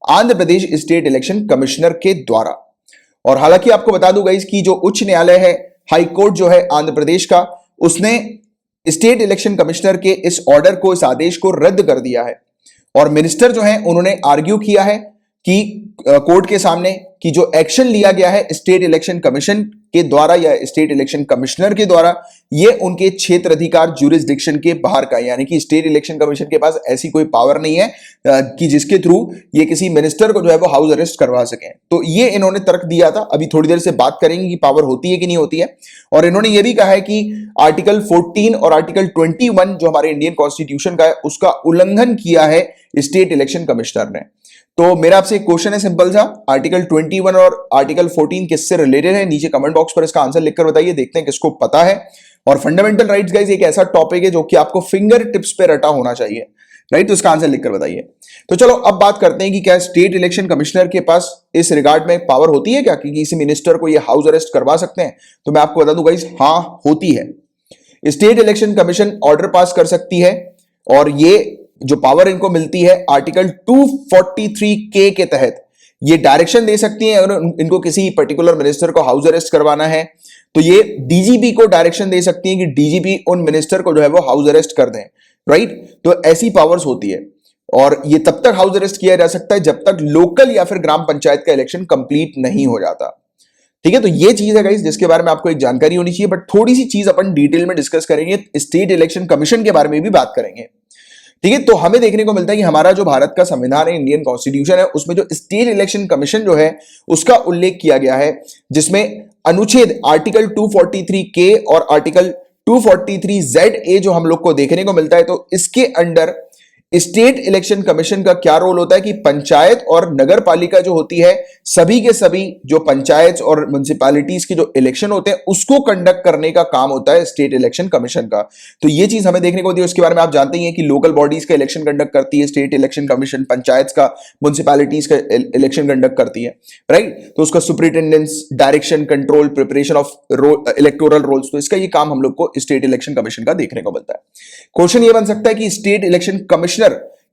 Andhra Pradesh state election commissioner के द्वारा। और हालांकि आपको बता दूंगा इसकी जो उच्च न्यायालय है, हाई कोर्ट जो है आंध्र प्रदेश का, उसने स्टेट इलेक्शन कमिश्नर के इस ऑर्डर को, इस आदेश को रद्द कर दिया है। और मिनिस्टर जो है उन्होंने आर्ग्यू किया है कि कोर्ट के सामने कि जो एक्शन लिया गया है स्टेट इलेक्शन कमीशन के द्वारा या स्टेट इलेक्शन कमिश्नर के द्वारा, ये उनके क्षेत्र अधिकार ज्यूरिसडिक्शन के बाहर का है। यानी कि स्टेट इलेक्शन कमीशन के पास ऐसी कोई पावर नहीं है कि जिसके थ्रू ये किसी मिनिस्टर को जो है वो हाउस अरेस्ट करवा सके। तो ये इन्होंने तर्क दिया था। अभी थोड़ी देर से बात करेंगे कि पावर होती है कि नहीं होती है। और इन्होंने ये भी कहा है कि आर्टिकल 14 और आर्टिकल 21 जो हमारे इंडियन कॉन्स्टिट्यूशन का है, उसका उल्लंघन किया है स्टेट इलेक्शन कमिश्नर ने। तो मेरा आपसे एक क्वेश्चन है सिंपल सा, आर्टिकल 21 और आर्टिकल 14 किससे रिलेटेड है? नीचे कमेंट बॉक्स पर इसका आंसर लिखकर बताइए, देखते हैं किसको पता है। और फंडामेंटल राइट्स गाइस एक ऐसा टॉपिक है जो कि आपको फिंगर टिप्स पे रटा होना चाहिए, राइट? तो इसका आंसर लिखकर बताइए। तो चलो अब बात करते हैं कि क्या स्टेट इलेक्शन कमिश्नर के पास इस रिगार्ड में पावर होती है क्या कि किसी मिनिस्टर को ये हाउस अरेस्ट करवा सकते हैं? तो मैं आपको बता दूं गाइस, हाँ होती है। State election commission order pass कर सकती है और ये जो पावर इनको मिलती है आर्टिकल 243 के तहत ये डायरेक्शन दे सकती है। अगर इनको किसी पर्टिकुलर मिनिस्टर को हाउस अरेस्ट करवाना है तो ये डीजीपी को डायरेक्शन दे सकती है कि डीजीपी उन मिनिस्टर को जो है वो हाउस अरेस्ट कर दें, राइट? तो ऐसी पावर्स होती है और ये तब तक हाउस अरेस्ट किया जा सकता है जब तक लोकल या फिर ग्राम पंचायत का इलेक्शन कंप्लीट नहीं हो जाता। ठीक है, तो ये चीज है गाइस जिसके बारे में आपको एक जानकारी होनी चाहिए। बट थोड़ी सी चीज अपन डिटेल में डिस्कस करेंगे, स्टेट इलेक्शन कमीशन के बारे में भी बात करेंगे। ठीक है, तो हमें देखने को मिलता है कि हमारा जो भारत का संविधान है, इंडियन कॉन्स्टिट्यूशन है, उसमें जो स्टेट इलेक्शन कमीशन जो है उसका उल्लेख किया गया है, जिसमें अनुच्छेद आर्टिकल 243 और आर्टिकल 243 जो हम लोग को देखने को मिलता है। तो इसके अंडर स्टेट इलेक्शन कमीशन का क्या रोल होता है कि पंचायत और नगर पालिका जो होती है, सभी के सभी जो पंचायत और म्युनिसिपैलिटीज के जो इलेक्शन होते हैं उसको कंडक्ट करने का काम होता है स्टेट इलेक्शन कमीशन का। तो ये चीज हमें देखने को होती है। उसके बारे में आप जानते ही हैं कि लोकल बॉडीज का इलेक्शन कंडक्ट करती है स्टेट इलेक्शन कमीशन, पंचायत का, म्युनिसिपैलिटीज का इलेक्शन कंडक्ट करती है, राइट? तो उसका superintendence, direction, control, preparation of electoral rolls, तो इसका ये काम हम लोग को स्टेट इलेक्शन कमीशन का देखने को मिलता है। क्वेश्चन ये बन सकता है कि स्टेट इलेक्शन कमिश्नर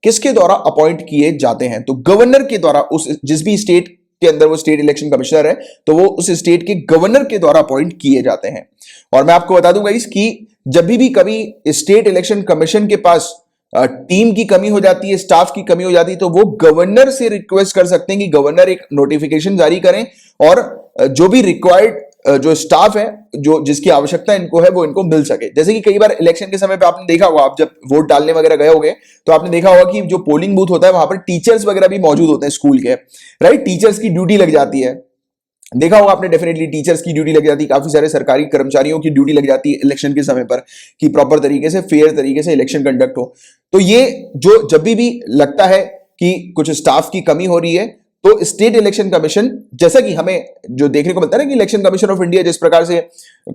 किसके द्वारा अपॉइंट किए जाते हैं? तो गवर्नर के द्वारा। उस जिस भी स्टेट के अंदर वो स्टेट इलेक्शन कमिश्नर है तो वो उस स्टेट के गवर्नर के द्वारा अपॉइंट किए जाते हैं। और मैं आपको बता दूंगा इसकी, जब भी कभी स्टेट इलेक्शन कमीशन के पास टीम की कमी हो जाती है, स्टाफ की कमी हो जाती है, तो वो गवर्नर से रिक्वेस्ट कर सकते हैं कि गवर्नर एक नोटिफिकेशन जारी करें और जो भी रिक्वायर्ड जो स्टाफ है, जो जिसकी आवश्यकता इनको है, वो इनको मिल सके। जैसे कि कई बार इलेक्शन के समय पे आपने देखा होगा, आप जब वोट डालने वगैरह गए होंगे तो आपने देखा होगा कि जो पोलिंग बूथ होता है वहां पर टीचर्स वगैरह भी मौजूद होते हैं स्कूल के, राइट? टीचर्स की ड्यूटी लग जाती है। देखा होगा आपने, डेफिनेटली टीचर्स की ड्यूटी लग जाती है, काफी सारे सरकारी कर्मचारियों की ड्यूटी लग जाती है इलेक्शन के समय पर कि प्रॉपर तरीके से फेयर तरीके से इलेक्शन कंडक्ट हो। तो ये जो जब भी लगता है कि कुछ स्टाफ की कमी हो रही है तो स्टेट इलेक्शन कमीशन, जैसा कि हमें जो देखने को मिलता है ना कि इलेक्शन कमीशन ऑफ इंडिया जिस प्रकार से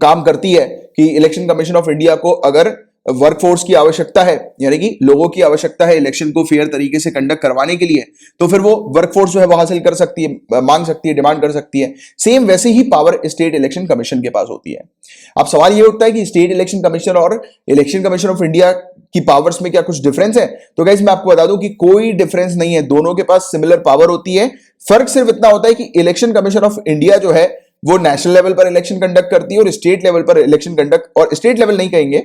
काम करती है कि इलेक्शन कमीशन ऑफ इंडिया को अगर वर्कफोर्स की आवश्यकता है, यानी कि लोगों की आवश्यकता है इलेक्शन को फेयर तरीके से कंडक्ट करवाने के लिए, तो फिर वो वर्कफोर्स जो है वो हासिल कर सकती है, मांग सकती है, डिमांड कर सकती है। सेम वैसे ही पावर स्टेट इलेक्शन कमीशन के पास होती है। अब सवाल ये उठता है कि स्टेट इलेक्शन कमीशन और इलेक्शन कमीशन ऑफ इंडिया की पावर्स में क्या कुछ डिफरेंस है? तो गाइस मैं आपको बता दूं कि कोई डिफरेंस नहीं है, दोनों के पास सिमिलर पावर होती है। फर्क सिर्फ इतना होता है कि इलेक्शन कमीशन ऑफ इंडिया जो है वो नेशनल लेवल पर इलेक्शन कंडक्ट करती है और स्टेट लेवल पर इलेक्शन कंडक्ट, और स्टेट लेवल नहीं कहेंगे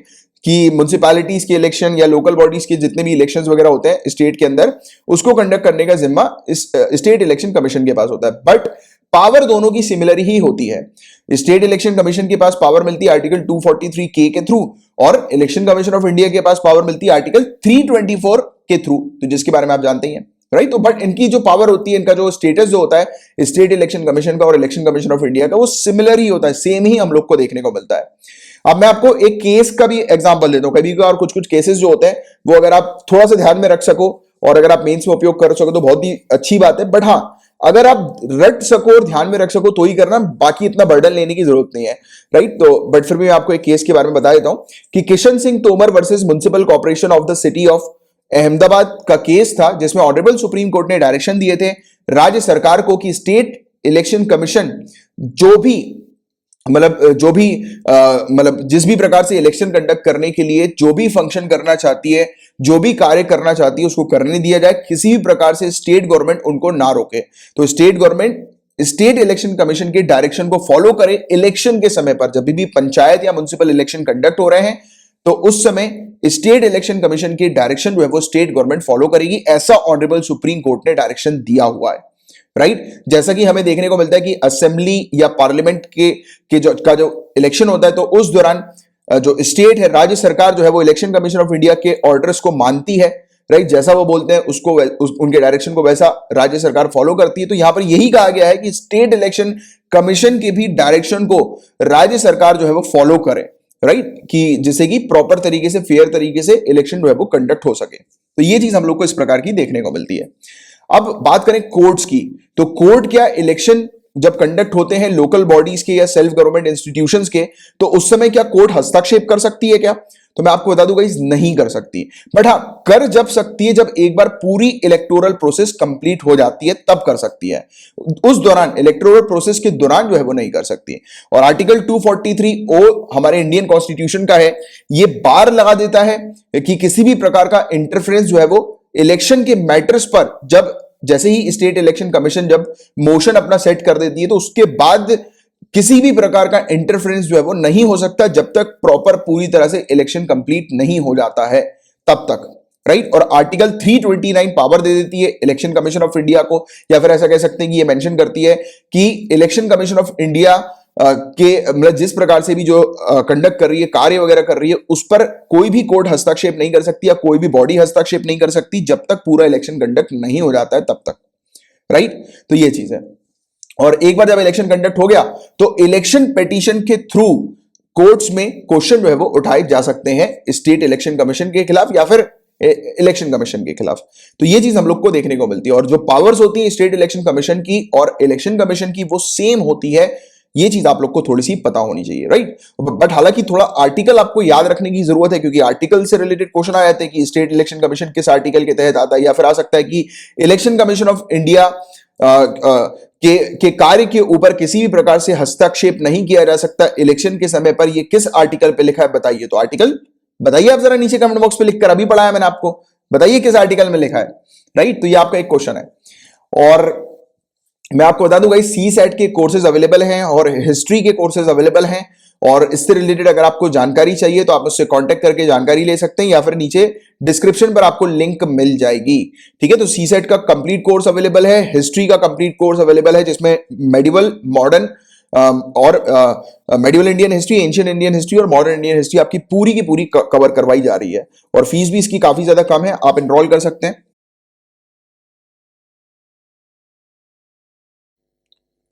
कि म्युनिसिपैलिटीज के इलेक्शन या लोकल बॉडीज के जितने भी इलेक्शंस वगैरह होते हैं स्टेट के अंदर, उसको कंडक्ट करने का जिम्मा इस स्टेट इलेक्शन कमीशन के पास होता है। बट पावर दोनों की सिमिलर ही होती है। स्टेट इलेक्शन कमीशन के पास पावर मिलती है आर्टिकल 243 के थ्रू, और इलेक्शन कमीशन ऑफ इंडिया के पास पावर मिलती है आर्टिकल 324 के थ्रू, तो जिसके बारे में आप जानते ही हैं, राइट। तो बट इनकी जो पावर होती है, इनका जो स्टेटस जो होता है स्टेट इलेक्शन कमीशन का और इलेक्शन कमीशन ऑफ इंडिया का, वो सिमिलर ही होता है, सेम ही हम लोग को देखने को मिलता है। अब मैं आपको एक केस का भी एग्जांपल देता हूं। कभी और कुछ कुछ केसेस जो होते हैं वो अगर आप थोड़ा सा ध्यान में रख सको और अगर आप मेंस में उपयोग कर सको तो बहुत ही अच्छी बात है। बट हाँ, अगर आप रट सको और ध्यान में रख सको तो ही करना, बाकी इतना बर्डन लेने की जरूरत नहीं है, राइट। तो बट फिर भी मैं आपको एक केस के बारे में बता देता हूं कि Kishan Singh Tomar versus municipal corporation of the city of Ahmedabad का केस था, जिसमें ऑनरेबल सुप्रीम कोर्ट ने डायरेक्शन दिए थे राज्य सरकार को कि स्टेट इलेक्शन कमीशन जो भी जिस भी प्रकार से इलेक्शन कंडक्ट करने के लिए जो भी फंक्शन करना चाहती है, जो भी कार्य करना चाहती है, उसको करने दिया जाए, किसी भी प्रकार से स्टेट गवर्नमेंट उनको ना रोके। तो state government state election commission के डायरेक्शन को फॉलो करे इलेक्शन के समय पर। जब भी पंचायत या म्युनिसिपल इलेक्शन कंडक्ट हो रहे हैं तो उस समय स्टेट इलेक्शन कमीशन की डायरेक्शन जो है वो स्टेट गवर्नमेंट फॉलो करेगी, ऐसा ऑनरेबल सुप्रीम कोर्ट ने डायरेक्शन दिया हुआ है, राइट। जैसा कि हमें देखने को मिलता है कि असेंबली या पार्लियामेंट के जो इलेक्शन होता है तो उस दौरान जो स्टेट है, राज्य सरकार जो है वो इलेक्शन कमीशन ऑफ इंडिया के ऑर्डर्स को मानती है, राइट। जैसा वो बोलते हैं उसको उनके डायरेक्शन को वैसा राज्य सरकार फॉलो करती है। तो यहां पर यही कहा गया है कि स्टेट इलेक्शन कमीशन के भी डायरेक्शन को राज्य सरकार जो है वो फॉलो करे, राइट, कि जिससे कि प्रॉपर तरीके से फेयर तरीके से इलेक्शन जो है वो कंडक्ट हो सके। तो ये चीज हम लोग को इस प्रकार की देखने को मिलती है। अब बात करें कोर्ट्स की, तो कोर्ट क्या इलेक्शन जब कंडक्ट होते हैं लोकल बॉडीज के या सेल्फ गवर्नमेंट इंस्टीट्यूशंस के, तो उस समय क्या कोर्ट हस्तक्षेप कर सकती है क्या? तो मैं आपको बता दूंगा इस नहीं कर सकती। बट हाँ, कर जब सकती है जब एक बार पूरी इलेक्टोरल प्रोसेस कंप्लीट हो जाती है तब कर सकती है। उस दौरान इलेक्टोरल प्रोसेस के दौरान जो है वो नहीं कर सकती। और आर्टिकल 243 हमारे इंडियन कॉन्स्टिट्यूशन का है, ये बार लगा देता है कि किसी भी प्रकार का इंटरफेरेंस जो है वो इलेक्शन के मैटर्स पर, जब जैसे ही स्टेट इलेक्शन कमीशन जब मोशन अपना सेट कर देती है तो उसके बाद किसी भी प्रकार का इंटरफेरेंस जो है वो नहीं हो सकता जब तक प्रॉपर पूरी तरह से इलेक्शन कंप्लीट नहीं हो जाता है तब तक, राइट। और आर्टिकल 329 पावर दे देती है इलेक्शन कमीशन ऑफ इंडिया को, या फिर ऐसा कह सकते हैं कि ये मेंशन करती है कि इलेक्शन कमीशन ऑफ इंडिया के मतलब जिस प्रकार से भी जो कंडक्ट कर रही है, कार्य वगैरह कर रही है, उस पर कोई भी कोर्ट हस्तक्षेप नहीं कर सकती या कोई भी बॉडी हस्तक्षेप नहीं कर सकती जब तक पूरा इलेक्शन कंडक्ट नहीं हो जाता है तब तक, राइट। तो ये चीज है। और एक बार जब इलेक्शन कंडक्ट हो गया तो इलेक्शन पिटीशन के थ्रू कोर्ट्स में क्वेश्चन जो है वो उठाए जा सकते हैं स्टेट इलेक्शन कमीशन के खिलाफ या फिर इलेक्शन कमीशन के खिलाफ। तो ये चीज हम लोग को देखने को मिलती है। और जो पावर्स होती है स्टेट इलेक्शन कमीशन की और इलेक्शन कमीशन की वो सेम होती है, ये चीज आप लोग को थोड़ी सी पता होनी चाहिए, राइट। बट हालांकि थोड़ा आर्टिकल आपको याद रखने की जरूरत है, क्योंकि आर्टिकल से रिलेटेड क्वेश्चन आ जाते हैं कि स्टेट इलेक्शन कमीशन किस आर्टिकल के तहत आता है, या फिर आ सकता है कि इलेक्शन कमीशन ऑफ इंडिया के कार्य के ऊपर किसी भी प्रकार से हस्तक्षेप नहीं किया जा सकता इलेक्शन के समय पर, ये किस आर्टिकल पे लिखा है बताइए। तो आर्टिकल बताइए आप जरा नीचे कमेंट बॉक्स पे लिखकर, अभी पढ़ा है मैंने आपको, बताइए किस आर्टिकल में लिखा है, राइट। तो ये आपका एक क्वेश्चन है। और मैं आपको बता दूंगा सी सेट के कोर्सेज अवेलेबल हैं और हिस्ट्री के कोर्सेज अवेलेबल हैं, और इससे रिलेटेड अगर आपको जानकारी चाहिए तो आप मुझसे कांटेक्ट करके जानकारी ले सकते हैं, या फिर नीचे डिस्क्रिप्शन पर आपको लिंक मिल जाएगी, ठीक है। तो सी सेट का कंप्लीट कोर्स अवेलेबल है, हिस्ट्री का कंप्लीट कोर्स अवेलेबल है, जिसमें मेडिवल, मॉडर्न और medieval Indian history, ancient Indian history और मॉडर्न इंडियन हिस्ट्री आपकी पूरी की पूरी कवर करवाई जा रही है। और फीस भी इसकी काफी ज्यादा कम है, आप एनरोल कर सकते हैं।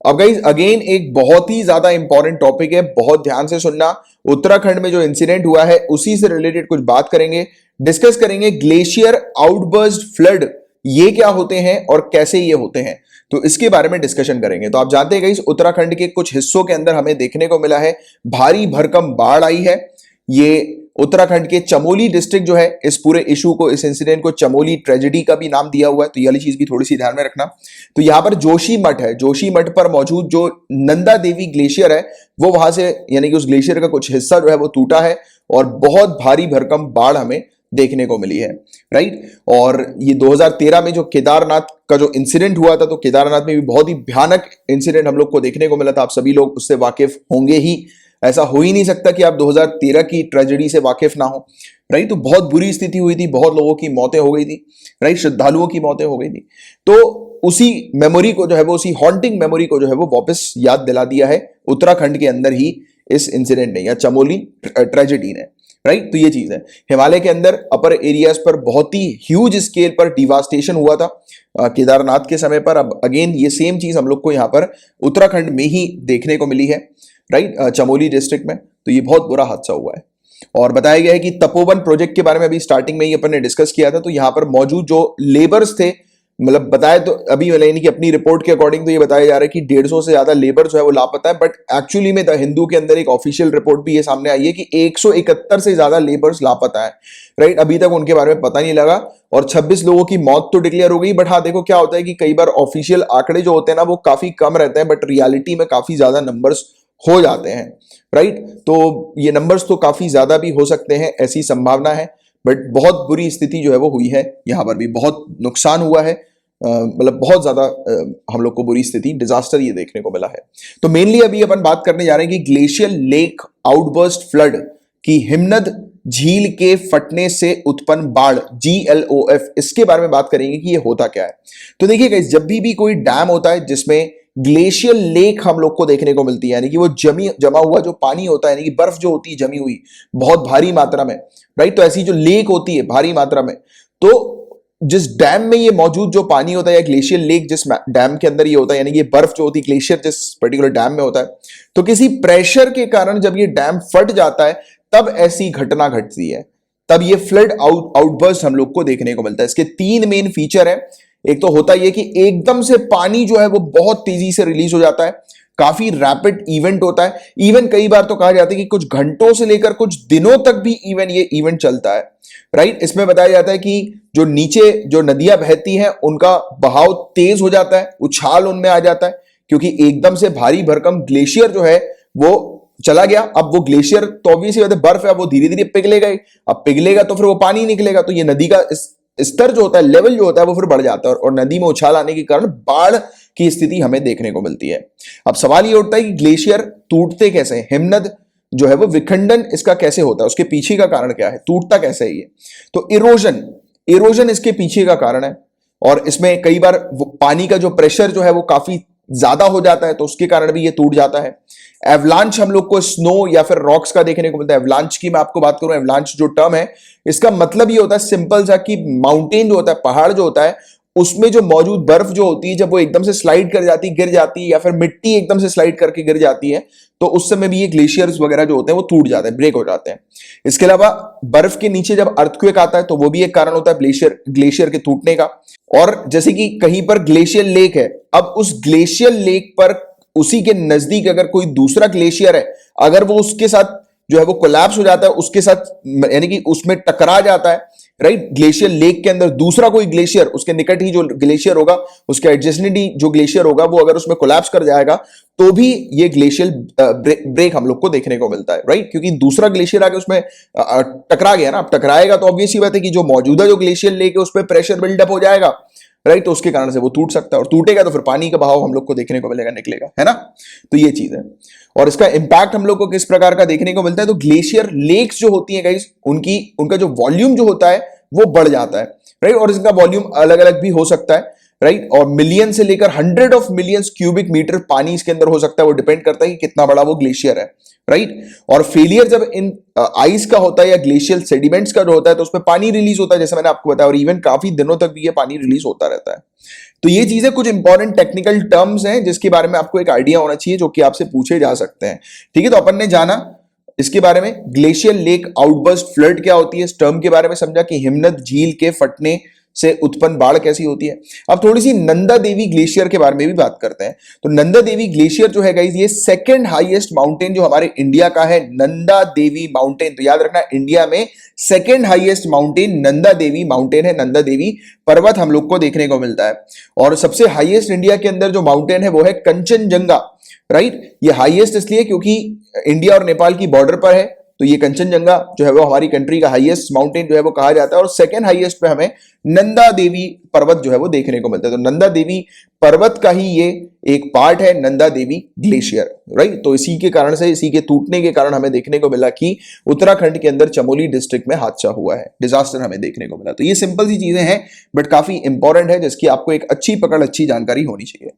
अब गाइस अगेन एक बहुत ही ज्यादा इंपॉर्टेंट टॉपिक है, बहुत ध्यान से सुनना। उत्तराखंड में जो इंसिडेंट हुआ है उसी से रिलेटेड कुछ बात करेंगे, डिस्कस करेंगे ग्लेशियर आउटबर्स्ट फ्लड ये क्या होते हैं और कैसे ये होते हैं, तो इसके बारे में डिस्कशन करेंगे। तो आप जानते हैं गाइस उत्तराखंड के कुछ हिस्सों के अंदर हमें देखने को मिला है भारी भरकम बाढ़ आई है। ये उत्तराखंड के चमोली डिस्ट्रिक्ट जो है, इस पूरे इशू को, इस इंसिडेंट को चमोली ट्रेजेडी का भी नाम दिया हुआ है, तो ये वाली चीज भी थोड़ी सी ध्यान में रखना। तो यहां पर जोशी मठ है, जोशी मठ पर मौजूद जो नंदा देवी ग्लेशियर है वो वहां से, यानी कि उस ग्लेशियर का कुछ हिस्सा जो है वो टूटा है और बहुत भारी भरकम बाढ़ हमें देखने को मिली है, राइट। और ये 2013 में जो केदारनाथ का जो इंसिडेंट हुआ था, तो केदारनाथ में भी बहुत ही भयानक इंसिडेंट हम लोग को देखने को मिला था। आप सभी लोग उससे वाकिफ होंगे ही, ऐसा हो ही नहीं सकता कि आप 2013 की ट्रेजेडी से वाकिफ ना हो, राइट। तो बहुत बुरी स्थिति हुई थी, बहुत लोगों की मौतें हो गई थी, राइट, श्रद्धालुओं की मौतें हो गई थी। तो उसी मेमोरी को जो है वो, उसी हॉन्टिंग मेमोरी को जो है वो वापस याद दिला दिया है उत्तराखंड के अंदर ही इस इंसिडेंट ने या चमोली ट्रेजेडी ने, राइट। तो ये चीज है, हिमालय के अंदर अपर एरियाज पर बहुत ही ह्यूज स्केल पर डिवास्टेशन हुआ था केदारनाथ के समय पर। अब अगेन ये सेम चीज हम लोग को यहाँ पर उत्तराखंड में ही देखने को मिली है, राइट, चमोली डिस्ट्रिक्ट में। तो ये बहुत बुरा हादसा हुआ है। और बताया गया है कि तपोवन प्रोजेक्ट के बारे में अभी स्टार्टिंग में ही अपन ने डिस्कस किया था। तो यहाँ पर मौजूद जो लेबर्स थे, मतलब बताया तो अभी यानी कि अपनी रिपोर्ट के अकॉर्डिंग तो ये बताया जा रहा है कि 150 से ज्यादा लेबर जो है वो लापता है, बट एक्चुअली में द हिंदू के अंदर एक ऑफिशियल रिपोर्ट भी ये सामने आई है कि 171 से ज्यादा लेबर्स लापता है, राइट। अभी तक उनके बारे में पता नहीं लगा और 26 लोगों की मौत तो डिक्लेयर हो गई। बट हाँ देखो क्या होता है कि कई बार ऑफिशियल आंकड़े जो होते हैं ना वो काफी कम रहते हैं, बट रियलिटी में काफी ज्यादा नंबर्स हो जाते हैं, राइट। तो ये नंबर्स तो काफी ज्यादा भी हो सकते हैं, ऐसी संभावना है। बट बहुत बुरी स्थिति जो है वो हुई है, यहां पर भी बहुत नुकसान हुआ है, मतलब बहुत ज्यादा हम लोग को बुरी स्थिति, डिजास्टर ये देखने को मिला है। तो मेनली अभी अपन बात करने जा रहे हैं कि ग्लेशियर लेक आउटबर्स्ट फ्लड की हिमनद झील के फटने से उत्पन्न बाढ़, GLOF, इसके बारे में बात करेंगे कि ये होता क्या है। तो देखिए गाइस, जब भी कोई डैम होता है जिसमें ग्लेशियर लेक हम लोग को देखने को मिलती है, यानी कि वो जमा हुआ जो पानी होता है, यानी कि बर्फ जो होती है जमी हुई बहुत भारी मात्रा में, राइट। तो ऐसी जो लेक होती है भारी मात्रा में, तो जिस डैम में ये मौजूद जो पानी होता है या ग्लेशियर लेक जिस डैम के अंदर ये होता है, यानी कि ये बर्फ जो होती है ग्लेशियर जिस पर्टिकुलर डैम में होता है, तो किसी प्रेशर के कारण जब ये डैम फट जाता है तब ऐसी घटना घटती है, तब ये फ्लड आउटबर्स्ट हम लोग को देखने को मिलता है। इसके 3 मेन फीचर है। एक तो होता है कि एकदम से पानी जो है वो बहुत तेजी से रिलीज हो जाता है, काफी रैपिड इवेंट होता है। इवन कई बार तो कहा जाता है कि कुछ घंटों से लेकर कुछ दिनों तक भी ये इवेंट चलता है, राइट। इसमें बताया जाता है कि जो नीचे जो नदियां बहती हैं उनका बहाव तेज हो जाता है, उछाल उनमें आ जाता है, क्योंकि एकदम से भारी भरकम ग्लेशियर जो है वो चला गया। अब वो ग्लेशियर तो ऑब्वियसली बात है, बर्फ है, वो धीरे धीरे पिघलेगा ही। अब पिघलेगा तो फिर वो पानी निकलेगा, तो ये नदी का स्तर जो होता है, लेवल जो होता है वो फिर बढ़ जाता है और नदी में उछाल आने के कारण बाढ़ की स्थिति हमें देखने को मिलती है। अब सवाल ये उठता है कि ग्लेशियर टूटते कैसे हैं, हिमनद जो है वो विखंडन इसका कैसे होता है, उसके पीछे का कारण क्या है, टूटता कैसे है ये। तो इरोजन इसके पीछे का कारण है। और इसमें कई बार पानी का जो प्रेशर जो है वो काफी ज्यादा हो जाता है, तो उसके कारण भी ये टूट जाता है। एवलांच हम लोग को स्नो या फिर रॉक्स का देखने को मिलता है। एवलांच की मैं आपको बात करूं, एवलांच जो टर्म है इसका मतलब ये होता है सिंपल सा कि माउंटेन जो होता है, पहाड़ जो होता है, उसमें जो मौजूद बर्फ जो होती है जब वो एकदम से स्लाइड कर जाती है, गिर जाती है, या फिर मिट्टी एकदम से स्लाइड करके गिर जाती है, तो उस समय भी ये ग्लेशियर्स वगैरह जो होते हैं वो टूट जाते हैं, ब्रेक हो जाते हैं। इसके अलावा बर्फ के नीचे जब अर्थक्वेक आता है तो वो भी एक कारण होता है ग्लेशियर के टूटने का। और जैसे कि कहीं पर ग्लेशियर लेक है, अब उस ग्लेशियर लेक पर उसी के नजदीक अगर कोई दूसरा ग्लेशियर है, अगर वो उसके साथ जो है वो कोलैप्स हो जाता है, उसके साथ यानी कि उसमें टकरा जाता है, राइट, ग्लेशियर लेक के अंदर दूसरा कोई ग्लेशियर, उसके निकट ही जो ग्लेशियर होगा, उसके एडजेसेंटली जो ग्लेशियर होगा, वो अगर उसमें कोलैप्स कर जाएगा तो भी ये ग्लेशियर ब्रेक हम लोग को देखने को मिलता है, राइट। क्योंकि दूसरा ग्लेशियर आके उसमें टकरा गया ना, अब टकराएगा तो ऑब्वियस ही बात है कि जो मौजूदा जो ग्लेशियर लेक है उस पर प्रेशर बिल्डअप हो जाएगा, राइट। तो उसके कारण से वो टूट सकता है, और टूटेगा तो फिर पानी का बहाव हम लोग को देखने को मिलेगा, निकलेगा, है ना। तो ये चीज है। और इसका इंपैक्ट हम लोग को किस प्रकार का देखने को मिलता है, तो ग्लेशियर लेक्स जो होती हैं गाइस, उनका जो वॉल्यूम जो होता है वो बढ़ जाता है, राइट। और इसका वॉल्यूम अलग अलग भी हो सकता है, राइट। और मिलियन से लेकर 100 ऑफ मिलियंस क्यूबिक मीटर पानी इसके अंदर हो सकता है, वो डिपेंड करता है कि कितना बड़ा वो ग्लेशियर है, राइट। और फेलियर जब इन आइस का होता है या ग्लेशियल सेडिमेंट्स का जो होता है, तो उसमें पानी रिलीज होता है, जैसे मैंने आपको बताया, और इवन काफी दिनों तक भी ये पानी रिलीज होता रहता है। तो ये चीजें कुछ इंपॉर्टेंट टेक्निकल टर्म्स हैं जिसके बारे में आपको एक आइडिया होना चाहिए, जो कि आपसे पूछे जा सकते हैं। ठीक है, तो अपन ने जाना इसके बारे में, ग्लेशियर लेक आउटबर्स्ट फ्लड क्या होती है, इस टर्म के बारे में समझा कि हिमनद झील के फटने से उत्पन्न बाढ़ कैसी होती है। अब थोड़ी सी नंदा देवी ग्लेशियर के बारे में भी बात करते हैं। तो नंदा देवी ग्लेशियर जो है गाइस, ये सेकंड हाईएस्ट माउंटेन जो हमारे इंडिया का है, नंदा देवी माउंटेन। तो याद रखना, इंडिया में second highest mountain Nanda Devi mountain है। नंदा देवी पर्वत हम लोग को देखने को मिलता है। और सबसे हाईएस्ट इंडिया के अंदर जो माउंटेन है वो है कंचनजंगा, राइट। ये हाईएस्ट इसलिए क्योंकि इंडिया और नेपाल की बॉर्डर पर है, तो ये कंचनजंगा जो है वो हमारी कंट्री का हाईएस्ट माउंटेन जो है वो कहा जाता है। और सेकंड हाईएस्ट पे हमें नंदा देवी पर्वत जो है वो देखने को मिलता है। तो नंदा देवी पर्वत का ही ये एक पार्ट है, नंदा देवी ग्लेशियर, राइट। तो इसी के कारण से, इसी के टूटने के कारण हमें देखने को मिला कि उत्तराखंड के अंदर चमोली डिस्ट्रिक्ट में हादसा हुआ है, डिजास्टर हमें देखने को मिला। तो ये सिंपल सी चीजें हैं बट काफी इंपॉर्टेंट है, जिसकी आपको एक अच्छी पकड़, अच्छी जानकारी होनी चाहिए।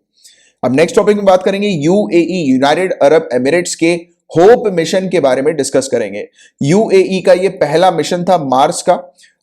अब नेक्स्ट टॉपिक में बात करेंगे यूएई, यूनाइटेड अरब एमिरेट्स के होप मिशन के बारे में डिस्कस करेंगे। यूएई का ये पहला मिशन था मार्स का,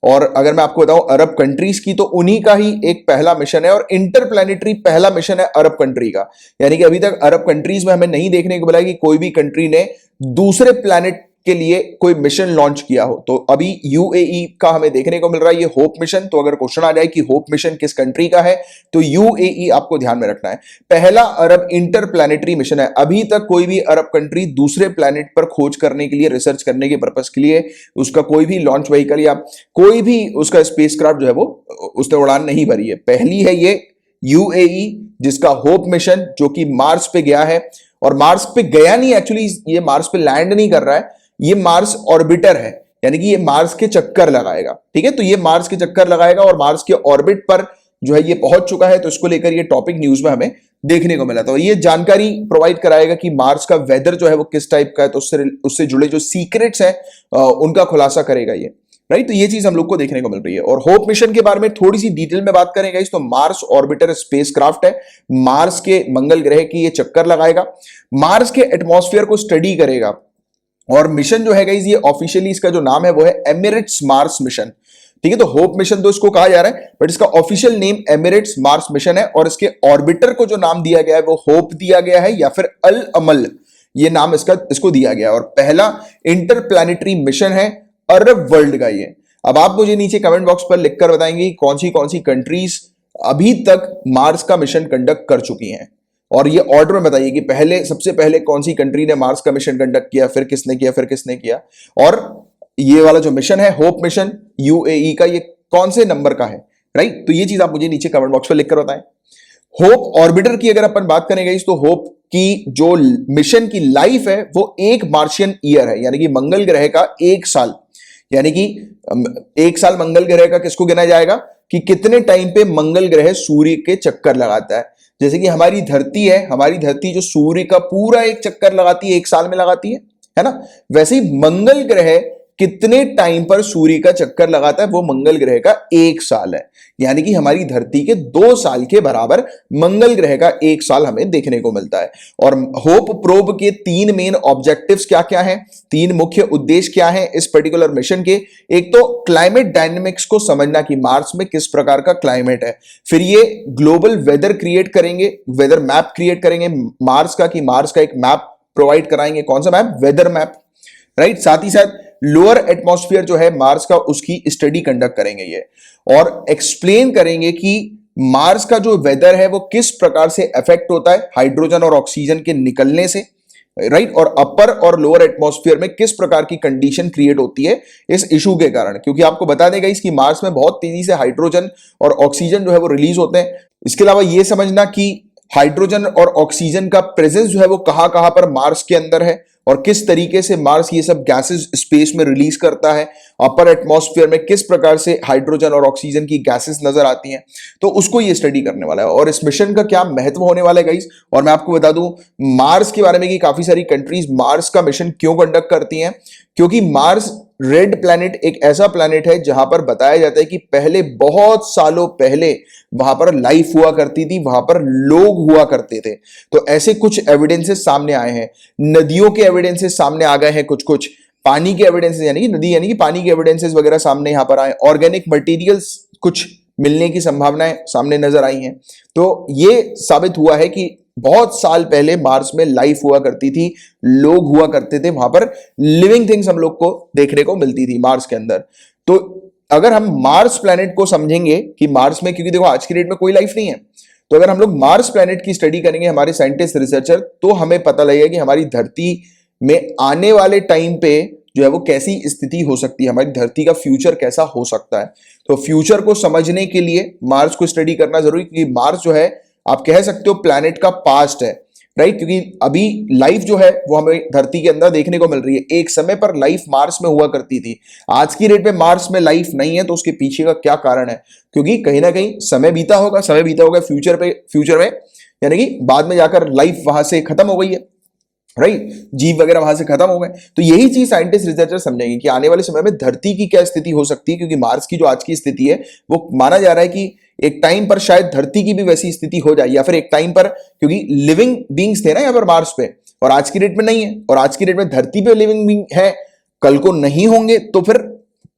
और अगर मैं आपको बताऊं अरब कंट्रीज की, तो उन्हीं का ही एक पहला मिशन है और इंटरप्लैनेटरी पहला मिशन है अरब कंट्री का। यानी कि अभी तक अरब कंट्रीज में हमें नहीं देखने को मिला कि कोई भी कंट्री ने दूसरे प्लैनेट के लिए कोई मिशन लॉन्च किया हो। तो अभी यूएई का हमें देखने को मिल रहा है ये होप मिशन। तो अगर क्वेश्चन आ जाए कि होप मिशन किस कंट्री का है, तो यूएई आपको ध्यान में रखना है। पहला अरब इंटरप्लैनेटरी मिशन है। अभी तक कोई भी अरब कंट्री दूसरे प्लैनेट पर खोज करने के लिए, रिसर्च करने के पर्पस के लिए उसका कोई भी लॉन्च व्हीकल या कोई भी उसका स्पेसक्राफ्ट जो है वो उसने उड़ान नहीं भरी है। पहली है ये यूएई, जिसका होप मिशन जो कि मार्स पे गया है। और मार्स पे गया नहीं, एक्चुअली ये मार्स पे लैंड नहीं कर रहा है, ये मार्स ऑर्बिटर है, यानी कि ये मार्स के चक्कर लगाएगा। ठीक है, तो ये मार्स के चक्कर लगाएगा और मार्स के ऑर्बिट पर जो है ये पहुंच चुका है। तो इसको लेकर ये टॉपिक न्यूज में हमें देखने को मिला था। ये जानकारी प्रोवाइड कराएगा कि मार्स का वेदर जो है वो किस टाइप का है, तो उससे जुड़े जो सीक्रेट्स हैं उनका खुलासा करेगा ये, राइट। तो ये चीज हम लोग को देखने को मिल रही है। और होप मिशन के बारे में थोड़ी सी डिटेल में बात करेंगे। तो मार्स ऑर्बिटर स्पेसक्राफ्ट है, मार्स के मंगल ग्रह की ये चक्कर लगाएगा, मार्स के एटमॉस्फेयर को स्टडी करेगा। और मिशन जो है गाइस, ये ऑफिशियली इसका जो नाम है वो है एमिरेट्स मार्स मिशन। ठीक है, तो होप मिशन तो इसको कहा जा रहा है, बट इसका official name Emirates Mars mission है। और इसके ऑर्बिटर को जो नाम दिया गया है वो होप दिया गया है, या फिर अल अमल ये नाम इसको दिया गया है। और पहला इंटरप्लैनेटरी मिशन है अरब वर्ल्ड का ये। अब आप मुझे नीचे कमेंट बॉक्स पर लिखकर बताएंगे कौन सी कंट्रीज अभी तक मार्स का मिशन कंडक्ट कर चुकी हैं, और ये ऑर्डर में बताइए कि सबसे पहले कौन सी कंट्री ने मार्स का मिशन कंडक्ट किया, फिर किसने किया, फिर किसने किया। और ये वाला जो मिशन है होप मिशन यूएई का, ये कौन से नंबर का है, राइट। तो ये चीज आप मुझे नीचे कमेंट बॉक्स पर लिखकर बताएं। होप ऑर्बिटर की अगर अपन बात करेंगे तो होप की जो मिशन की लाइफ है वो एक मार्शियन ईयर है, यानी कि मंगल ग्रह का एक साल। यानी कि एक साल मंगल ग्रह का किसको गिना जाएगा कि कितने टाइम पे मंगल ग्रह सूर्य के चक्कर लगाता है। जैसे कि हमारी धरती है, हमारी धरती जो सूर्य का पूरा एक चक्कर लगाती है, एक साल में लगाती है ना। वैसे ही मंगल ग्रह कितने टाइम पर सूर्य का चक्कर लगाता है, वो मंगल ग्रह का एक साल है। यानी कि हमारी धरती के 2 साल के बराबर मंगल ग्रह का एक साल हमें देखने को मिलता है। और होप प्रोब के 3 मेन ऑब्जेक्टिव्स क्या क्या हैं, 3 मुख्य उद्देश्य क्या हैं इस पर्टिकुलर मिशन के। एक तो क्लाइमेट डायनेमिक्स को समझना कि मार्स में किस प्रकार का क्लाइमेट है। फिर ये ग्लोबल वेदर क्रिएट करेंगे, वेदर मैप क्रिएट करेंगे मार्स का, कि मार्स का एक मैप प्रोवाइड कराएंगे। कौन सा मैप? Weather map, right. साथ ही साथ लोअर एटमॉस्फेयर जो है मार्स का, उसकी स्टडी कंडक्ट करेंगे ये, और एक्सप्लेन करेंगे कि मार्स का जो वेदर है वो किस प्रकार से अफेक्ट होता है हाइड्रोजन और ऑक्सीजन के निकलने से, राइट। और अपर और लोअर एटमॉस्फेयर में किस प्रकार की कंडीशन क्रिएट होती है इस इशू के कारण। क्योंकि आपको बता देगा इसकी मार्स में बहुत तेजी से हाइड्रोजन और ऑक्सीजन जो है वो रिलीज होते हैं। इसके अलावा ये समझना कि हाइड्रोजन और ऑक्सीजन का प्रेजेंस जो है वो कहां कहां पर मार्स के अंदर है, और किस तरीके से मार्स ये सब गैसेस स्पेस में रिलीज करता है। अपर एटमॉस्फेयर में किस प्रकार से हाइड्रोजन और ऑक्सीजन की गैसेस नजर आती हैं, तो उसको ये स्टडी करने वाला है। और इस मिशन का क्या महत्व होने वाला है गाइस, और मैं आपको बता दूं मार्स के बारे में कि काफी सारी कंट्रीज मार्स का मिशन क्यों कंडक्ट करती हैं। क्योंकि मार्स रेड प्लैनेट एक ऐसा प्लैनेट है जहां पर बताया जाता है कि पहले, बहुत सालों पहले वहां पर लाइफ हुआ करती थी, वहां पर लोग हुआ करते थे। तो ऐसे कुछ एविडेंसेस सामने आए हैं, नदियों के एविडेंसेस सामने आ गए हैं, कुछ पानी के एविडेंसेस, यानी कि नदी यानी कि पानी के एविडेंसेस वगैरह सामने यहां पर आए, ऑर्गेनिक मटेरियल्स कुछ मिलने की संभावनाएं सामने नजर आई हैं। तो ये साबित हुआ है कि बहुत साल पहले मार्स में लाइफ हुआ करती थी, लोग हुआ करते थे, वहां पर लिविंग थिंग्स हम लोग को देखने को मिलती थी मार्स के अंदर। तो अगर हम मार्स प्लैनेट को समझेंगे कि मार्स में, क्योंकि देखो आज की डेट में कोई लाइफ नहीं है, तो अगर हम लोग मार्स प्लैनेट की स्टडी करेंगे, हमारे साइंटिस्ट रिसर्चर, तो हमें पता लगेगा कि हमारी धरती में आने वाले टाइम पे जो है वो कैसी स्थिति हो सकती है, हमारी धरती का फ्यूचर कैसा हो सकता है। तो फ्यूचर को समझने के लिए मार्स को स्टडी करना जरूरी, क्योंकि मार्स जो है आप कह सकते हो प्लैनेट का पास्ट है, राइट। क्योंकि अभी लाइफ जो है वो हमें धरती के अंदर देखने को मिल रही है, एक समय पर लाइफ मार्स में हुआ करती थी, आज की डेट में मार्स में लाइफ नहीं है। तो उसके पीछे का क्या कारण है? क्योंकि कहीं ना कहीं समय बीता होगा फ्यूचर में, यानी कि बाद में जाकर लाइफ वहां से खत्म हो गई है, राइट, जीव वगैरह वहां से खत्म हो गए। तो यही चीज साइंटिस्ट रिसर्चर समझेंगे कि आने वाले समय में धरती की क्या स्थिति हो सकती है, क्योंकि मार्स की जो आज की स्थिति है वो माना जा रहा है कि एक टाइम पर शायद धरती की भी वैसी स्थिति हो जाए, या फिर एक टाइम पर, क्योंकि लिविंग बींग्स थे ना यहाँ पर मार्स पे, और आज की डेट में नहीं है, और आज की डेट में धरती पे लिविंग बींग है, कल को नहीं होंगे, तो फिर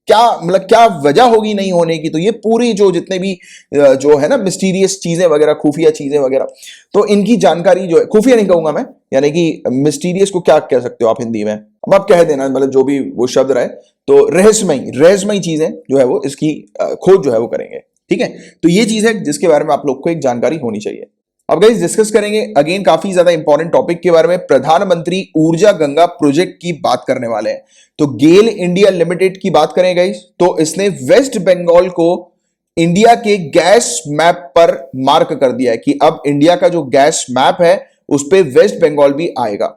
क्या मतलब क्या वजह होगी नहीं होने की? तो ये पूरी जो जितने भी जो है ना मिस्टीरियस चीजें वगैरह, खुफिया चीजें वगैरह, तो इनकी जानकारी जो है, खुफिया नहीं कहूंगा मैं, यानी कि मिस्टीरियस को क्या कह सकते हो आप हिंदी में, अब आप कह देना, मतलब जो भी वो शब्द रहे, तो रहस्यमयी चीजें जो है वो इसकी खोज जो है वो करेंगे, ठीक है। तो ये चीज है जिसके बारे में आप लोग को एक जानकारी होनी चाहिए। अब गाइस डिस्कस करेंगे अगेन काफी ज्यादा इंपॉर्टेंट टॉपिक के बारे में, प्रधानमंत्री ऊर्जा गंगा प्रोजेक्ट की बात करने वाले हैं। तो गेल इंडिया लिमिटेड की बात करें गाइस, तो इसने वेस्ट बंगाल को इंडिया के गैस मैप पर मार्क कर दिया है कि अब इंडिया का जो गैस मैप है उस पे वेस्ट बंगाल भी आएगा।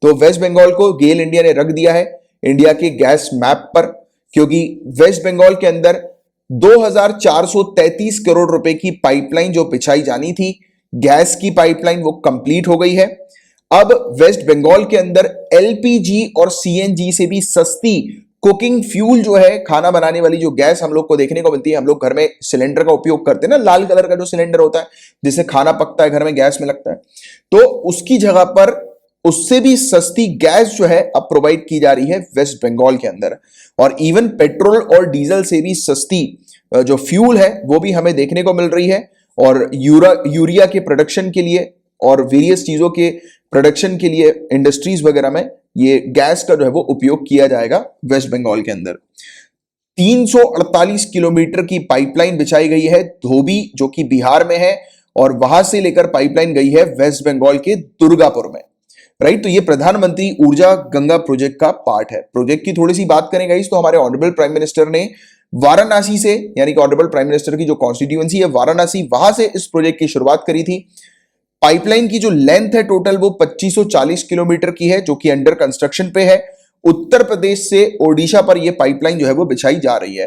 तो वेस्ट बंगाल को गेल इंडिया ने रख दिया है इंडिया के गैस मैप पर, क्योंकि वेस्ट बंगाल के अंदर 2433 करोड़ रुपए की पाइपलाइन जो बिछाई जानी थी, गैस की पाइपलाइन, वो कंप्लीट हो गई है। अब वेस्ट बंगाल के अंदर एलपीजी और सीएनजी से भी सस्ती कुकिंग फ्यूल जो है, खाना बनाने वाली जो गैस हम लोग को देखने को मिलती है, हम लोग घर में सिलेंडर का उपयोग करते हैं ना, लाल कलर का जो सिलेंडर होता है जिससे खाना पकता है घर में, गैस में लगता है, तो उसकी जगह पर उससे भी सस्ती गैस जो है अब प्रोवाइड की जा रही है वेस्ट बंगाल के अंदर। और इवन पेट्रोल और डीजल से भी सस्ती जो फ्यूल है वो भी हमें देखने को मिल रही है। और यूरिया के प्रोडक्शन के लिए और वेरियस चीजों के प्रोडक्शन के लिए इंडस्ट्रीज वगैरह में ये गैस का जो है वो उपयोग किया जाएगा वेस्ट बंगाल के अंदर। 348 किलोमीटर की पाइपलाइन बिछाई गई है धोबी, जो कि बिहार में है, और वहां से लेकर पाइपलाइन गई है वेस्ट बंगाल के दुर्गापुर में, राइट। तो ये प्रधानमंत्री ऊर्जा गंगा प्रोजेक्ट का पार्ट है। प्रोजेक्ट की थोड़ी सी बात करें गाइस, तो हमारे ऑनरेबल प्राइम मिनिस्टर ने वाराणसी से, यानी कि ऑनरेबल प्राइम मिनिस्टर की जो कॉन्स्टिट्यूएंसी है वाराणसी, वहां से इस प्रोजेक्ट की शुरुआत करी थी। पाइपलाइन की जो लेंथ है टोटल वो 2540 किलोमीटर की है, जो कि अंडर कंस्ट्रक्शन पे है। उत्तर प्रदेश से ओडिशा पर यह पाइपलाइन जो है वो बिछाई जा रही है,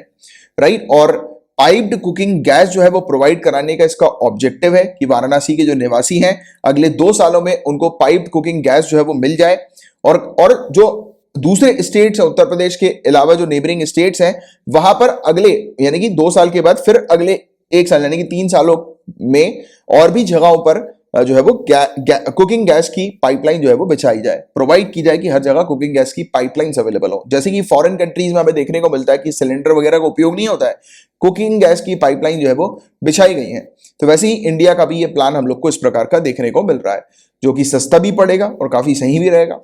राइट। और पाइप्ड कुकिंग गैस जो है वो प्रोवाइड कराने का इसका ऑब्जेक्टिव है कि वाराणसी के जो निवासी हैं अगले 2 सालों में उनको पाइप्ड कुकिंग गैस जो है वो मिल जाए। और जो दूसरे स्टेट्स हैं उत्तर प्रदेश के अलावा, जो नेबरिंग स्टेट्स हैं, वहां पर अगले यानी कि 2 साल के बाद फिर अगले 1 साल यानी कि 3 सालों में और भी जगहों पर जो है वो कुकिंग गैस की पाइपलाइन जो है वो बिछाई जाए, प्रोवाइड की जाए कि हर जगह कुकिंग गैस की पाइपलाइंस अवेलेबल हो। जैसे कि फॉरेन कंट्रीज में हमें देखने को मिलता है कि सिलेंडर वगैरह का उपयोग नहीं होता है, कुकिंग गैस की पाइपलाइन जो है वो बिछाई गई है। तो वैसे ही इंडिया का भी ये प्लान हम लोग को इस प्रकार का देखने को मिल रहा है, जो कि सस्ता भी पड़ेगा और काफी सही भी रहेगा।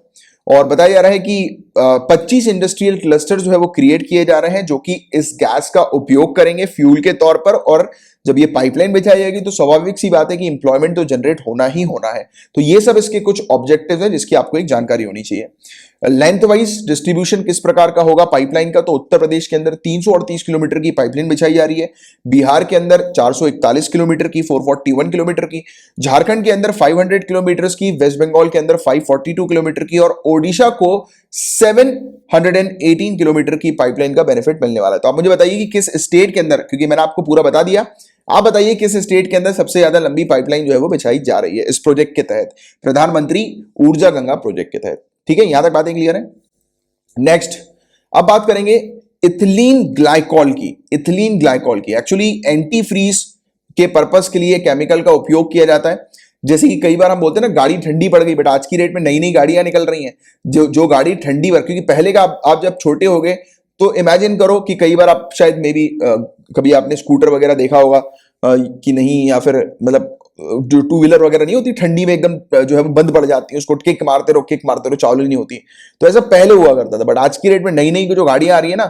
और बताया जा रहा है कि 25 इंडस्ट्रियल क्लस्टर जो है वो क्रिएट किए जा रहे हैं, जो कि इस गैस का उपयोग करेंगे फ्यूल के तौर पर। और जब ये पाइपलाइन बिछाई जाएगी तो स्वाभाविक सी बात है कि इंप्लॉयमेंट तो जनरेट होना ही होना है। तो ये सब इसके कुछ ऑब्जेक्टिव्स हैं जिसकी आपको एक जानकारी होनी चाहिए। लेंथ वाइज डिस्ट्रीब्यूशन किस प्रकार का होगा पाइपलाइन का, तो उत्तर प्रदेश के अंदर 338 किलोमीटर की पाइपलाइन बिछाई जा रही है, बिहार के अंदर 441 किलोमीटर की, 441 किलोमीटर की, झारखंड के अंदर 500 किलोमीटर की, वेस्ट बंगाल के अंदर 542 किलोमीटर की, और ओडिशा को 718 किलोमीटर की पाइपलाइन का बेनिफिट मिलने वाला है। तो आप मुझे बताइए कि किस स्टेट के अंदर, क्योंकि मैंने आपको पूरा बता दिया, आप बताइए किस स्टेट के अंदर सबसे ज्यादा लंबी पाइपलाइन जो है वो बिछाई जा रही है इस प्रोजेक्ट के तहत, प्रधानमंत्री ऊर्जा गंगा प्रोजेक्ट के तहत। ठीक है, यहां तक बातें क्लियर है। नेक्स्ट अब बात करेंगे इथिलीन ग्लाइकॉल की। इथिलीन ग्लाइकॉल की एक्चुअली एंटी फ्रीज के पर्पस के लिए केमिकल का उपयोग किया जाता है। जैसे कि कई बार हम बोलते हैं ना गाड़ी ठंडी पड़ गई, बट आज की डेट में नई नई गाड़ियां निकल रही हैं जो गाड़ी ठंडी क्योंकि पहले का आप जब छोटे हो गए तो इमेजिन करो कि कई बार आप शायद मे बी कभी आपने स्कूटर वगैरह देखा होगा कि नहीं, या फिर मतलब जो टू व्हीलर वगैरह नहीं होती, ठंडी में एकदम जो है वो बंद पड़ जाती है, उसको किक मारते रहो चालू ही नहीं होती। तो ऐसा पहले हुआ करता था, बट आज की डेट में नई नई जो गाड़ियां आ रही है ना,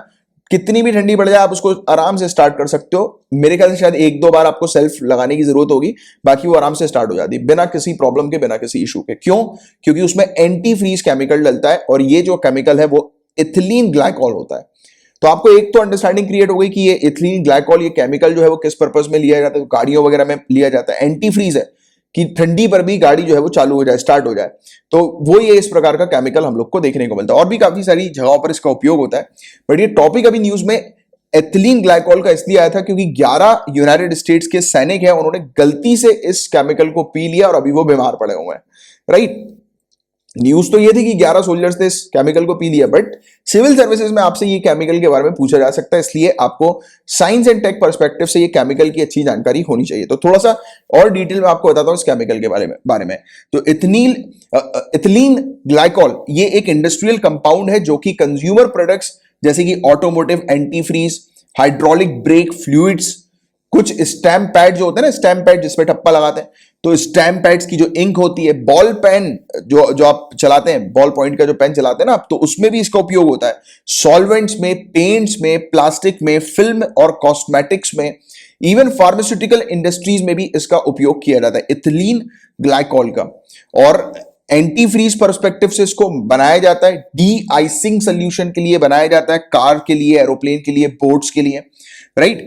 कितनी भी ठंडी पड़ जाए आप उसको आराम से स्टार्ट कर सकते हो। मेरे ख्याल से शायद एक दो बार आपको सेल्फ लगाने की जरूरत होगी, बाकी वो आराम से स्टार्ट हो जाती है बिना किसी प्रॉब्लम के, बिना किसी इशू के। क्यों? क्योंकि उसमें एंटी फ्रीज केमिकल डलता है, और ये जो केमिकल है वो इथिलीन ग्लाइकॉल होता है। तो आपको एक तो अंडरस्टैंडिंग क्रिएट हो गई कि ये इथिलीन ग्लाइकॉल, ये केमिकल जो है वो किस पर्पस में लिया जाता है, गाड़ियों वगैरह में लिया जाता है। एंटी फ्रीज है कि ठंडी पर भी गाड़ी जो है वो चालू हो जाए, स्टार्ट हो जाए। तो वो ये इस प्रकार का केमिकल हम लोग को देखने को मिलता है, और भी काफी सारी जगहों पर इसका उपयोग होता है। बट ये टॉपिक अभी न्यूज में एथिलीन ग्लाइकॉल का इसलिए आया था क्योंकि 11 यूनाइटेड स्टेट्स के सैनिक हैं, उन्होंने गलती से इस केमिकल को पी लिया और अभी वो बीमार पड़े हुए हैं। राइट, न्यूज तो ये थी कि 11 सोल्जर्स ने इस केमिकल को पी लिया, बट सिविल सर्विसेज में आपसे ये केमिकल के बारे में पूछा जा सकता है, इसलिए आपको साइंस एंड टेक पर्सपेक्टिव से ये केमिकल की अच्छी जानकारी होनी चाहिए। तो थोड़ा सा और डिटेल में आपको बताता हूं इस केमिकल के बारे में। तो इथिलीन ग्लाइकॉल ये एक इंडस्ट्रियल कंपाउंड है जो कि कंज्यूमर प्रोडक्ट्स जैसे कि automotive, antifreeze, hydraulic brake fluids, कुछ स्टैम्प पैड जो होते हैं ना, स्टैम्प पैड जिसपे ठप्पा लगाते हैं, तो स्टैम्प पैड्स की जो इंक होती है, बॉल पेन जो आप चलाते हैं, बॉल पॉइंट का जो पेन चलाते हैं ना आप, तो उसमें भी इसका उपयोग होता है। सॉल्वेंट्स में, पेंट्स में, प्लास्टिक में, फिल्म और कॉस्मेटिक्स में, इवन फार्मास्यूटिकल इंडस्ट्रीज में भी इसका उपयोग किया जाता है इथिलीन ग्लाइकॉल का। और एंटी फ्रीज पर्सपेक्टिव से इसको बनाया जाता है, डी आइसिंग सोल्यूशन के लिए बनाया जाता है, कार के लिए, एरोप्लेन के लिए, बोट्स के लिए। राइट,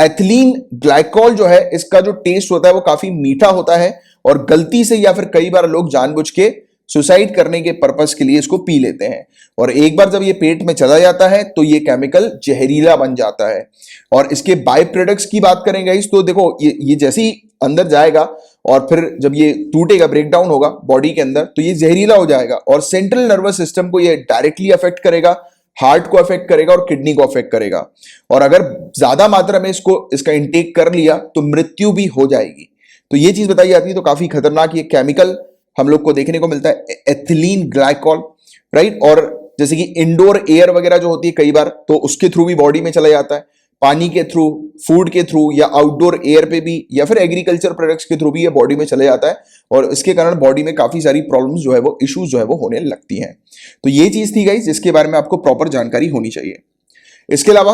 एथिलीन ग्लाइकॉल जो है इसका जो टेस्ट होता है वो काफी मीठा होता है, और गलती से या फिर कई बार लोग जानबूझ के सुसाइड करने के पर्पस के लिए इसको पी लेते हैं, और एक बार जब ये पेट में चला जाता है तो ये केमिकल जहरीला बन जाता है। और इसके बाय प्रोडक्ट्स की बात करें गाइस, तो देखो ये जैसे ही अंदर जाएगा और फिर जब ये टूटेगा, ब्रेकडाउन होगा बॉडी के अंदर, तो ये जहरीला हो जाएगा और सेंट्रल नर्वस सिस्टम को ये डायरेक्टली अफेक्ट करेगा, हार्ट को अफेक्ट करेगा और किडनी को अफेक्ट करेगा। और अगर ज्यादा मात्रा में इसका इंटेक कर लिया तो मृत्यु भी हो जाएगी। तो ये चीज बताई जाती है। तो काफी खतरनाक ये केमिकल हम लोग को देखने को मिलता है, एथिलीन ग्लाइकॉल। राइट, और जैसे कि इंडोर एयर वगैरह जो होती है कई बार, तो उसके थ्रू भी बॉडी में चला जाता है, पानी के थ्रू, फूड के थ्रू, या आउटडोर एयर पे भी, या फिर एग्रीकल्चर प्रोडक्ट्स के थ्रू भी ये बॉडी में चले जाता है, और इसके कारण बॉडी में काफी सारी प्रॉब्लम्स जो है वो, इश्यूज जो है वो होने लगती हैं। तो ये चीज थी गाइस जिसके बारे में आपको प्रॉपर जानकारी होनी चाहिए। इसके अलावा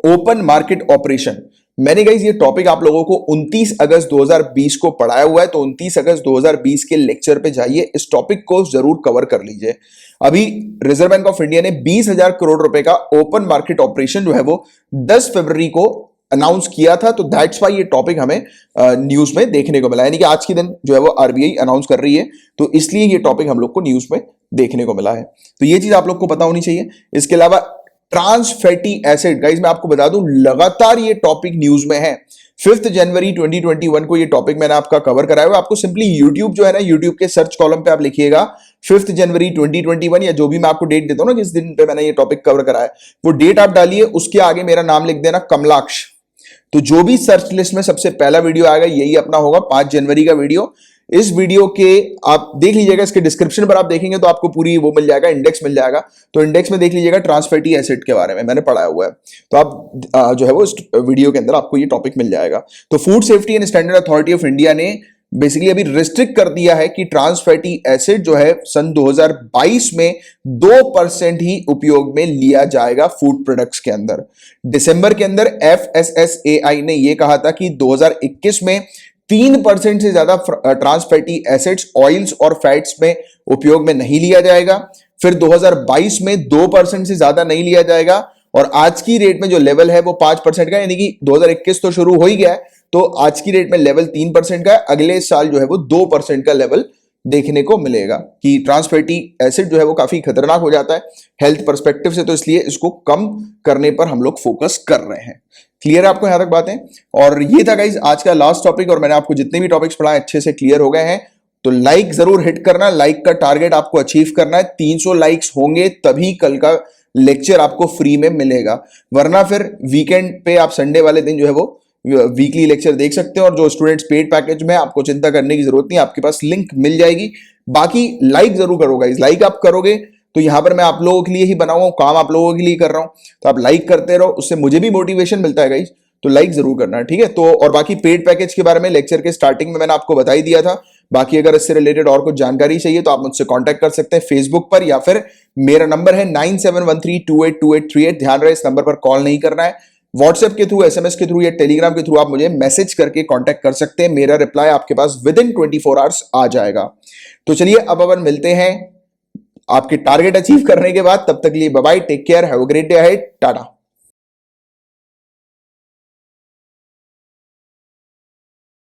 ओपन मार्केट ऑपरेशन, मैंने गाइस ये टॉपिक आप लोगों को 29 अगस्त 2020 को पढ़ाया हुआ है, तो 29 अगस्त 2020 के लेक्चर पे जाइए, इस टॉपिक को जरूर कवर कर लीजिए। अभी रिजर्व बैंक ऑफ इंडिया ने 20,000 करोड़ रुपए का ओपन मार्केट ऑपरेशन जो है वो 10 फरवरी को अनाउंस किया था, तो दैट्स वाई ये टॉपिक हमें न्यूज में देखने को मिला, यानी कि आज के दिन जो है वो आरबीआई अनाउंस कर रही है, तो इसलिए ये टॉपिक हम लोग को न्यूज में देखने को मिला है। तो ये चीज आप लोग को पता होनी चाहिए। इसके अलावा ट्रांस फैटी एसिड, गाइस मैं आपको बता दूं लगातार ये टॉपिक न्यूज में है। 5 जनवरी 2021 को ये टॉपिक मैंने आपका कवर कराया हुआ। आपको सिंपली यूट्यूब जो है ना, यूट्यूब के सर्च कॉलम पे आप लिखिएगा 5 जनवरी 2021, या जो भी मैं आपको डेट देता हूं ना जिस दिन पे मैंने ये टॉपिक कवर कराया, वो डेट आप डालिए, उसके आगे मेरा नाम लिख देना कमलाक्ष। तो जो भी सर्च लिस्ट में सबसे पहला वीडियो आएगा यही अपना होगा, 5 जनवरी का वीडियो। इस वीडियो के आप देख लीजिएगा, इसके डिस्क्रिप्शन पर आप देखेंगे तो आपको पूरी वो मिल जाएगा, इंडेक्स मिल जाएगा, तो इंडेक्स में देख लीजिएगा ट्रांस फैटी एसिड के बारे में मैंने पढ़ाया हुआ है, तो आप जो है वो इस वीडियो के अंदर आपको ये टॉपिक मिल जाएगा। तो food safety and standard authority of India ने बेसिकली अभी रिस्ट्रिक्ट कर दिया है कि ट्रांस फैटी एसिड जो है सन 2022 में 2% ही उपयोग में लिया जाएगा फूड प्रोडक्ट्स के अंदर। दिसंबर के अंदर FSSAI ने यह कहा था कि 2021 में 3% से ज्यादा ट्रांस फैटी एसिड्स, ऑयल्स और फैट्स में उपयोग में नहीं लिया जाएगा। फिर 2022 में 2% से ज्यादा नहीं लिया जाएगा, और आज की रेट में जो लेवल है वो 5% का, यानी कि 2021 तो शुरू हो ही गया है, तो आज की रेट में लेवल 3% का है। अगले साल जो है वो 2% का लेवल देखने को मिलेगा कि ट्रांस फैटी एसिड जो है वो काफी खतरनाक हो जाता है हेल्थ पर्सपेक्टिव से, तो इसलिए इसको कम करने पर हम लोग फोकस कर रहे हैं। क्लियर है आपको यहां तक बातें? और ये था गाइज आज का लास्ट टॉपिक, और मैंने आपको जितने भी टॉपिक्स पढ़ाए अच्छे से क्लियर हो गए हैं। तो लाइक जरूर हिट करना, लाइक का टारगेट आपको अचीव करना है। 300 लाइक्स होंगे तभी कल का लेक्चर आपको फ्री में मिलेगा, वरना फिर वीकेंड पे आप संडे वाले दिन जो है वो वीकली लेक्चर देख सकते हो। और जो स्टूडेंट्स पेड पैकेज में, आपको चिंता करने की जरूरत नहीं, आपके पास लिंक मिल जाएगी। बाकी लाइक जरूर करो गाइस, लाइक आप करोगे तो यहां पर मैं आप लोगों के लिए ही बना हुआ हूं, काम आप लोगों के लिए कर रहा हूं। तो आप लाइक करते रहो, उससे मुझे भी मोटिवेशन मिलता है गाइस, तो लाइक जरूर करना है, ठीक है। तो और बाकी पेड पैकेज के बारे में लेक्चर के स्टार्टिंग में मैंने आपको बता ही दिया था। बाकी अगर इससे रिलेटेड और कुछ जानकारी चाहिए तो आप मुझसे कांटेक्ट कर सकते हैं फेसबुक पर, या फिर मेरा नंबर है 9713282838। ध्यान रहे इस नंबर पर कॉल नहीं करना है। व्हाट्सएप के थ्रू, एसएमएस के थ्रू या टेलीग्राम के थ्रू आप मुझे मैसेज करके कांटेक्ट कर सकते हैं। मेरा रिप्लाई आपके पास विद इन 24 आवर्स आ जाएगा। तो चलिए अब अपन मिलते हैं आपके टारगेट अचीव करने के बाद। तब तक के लिए bye bye, take care, have a great day ahead, Tata.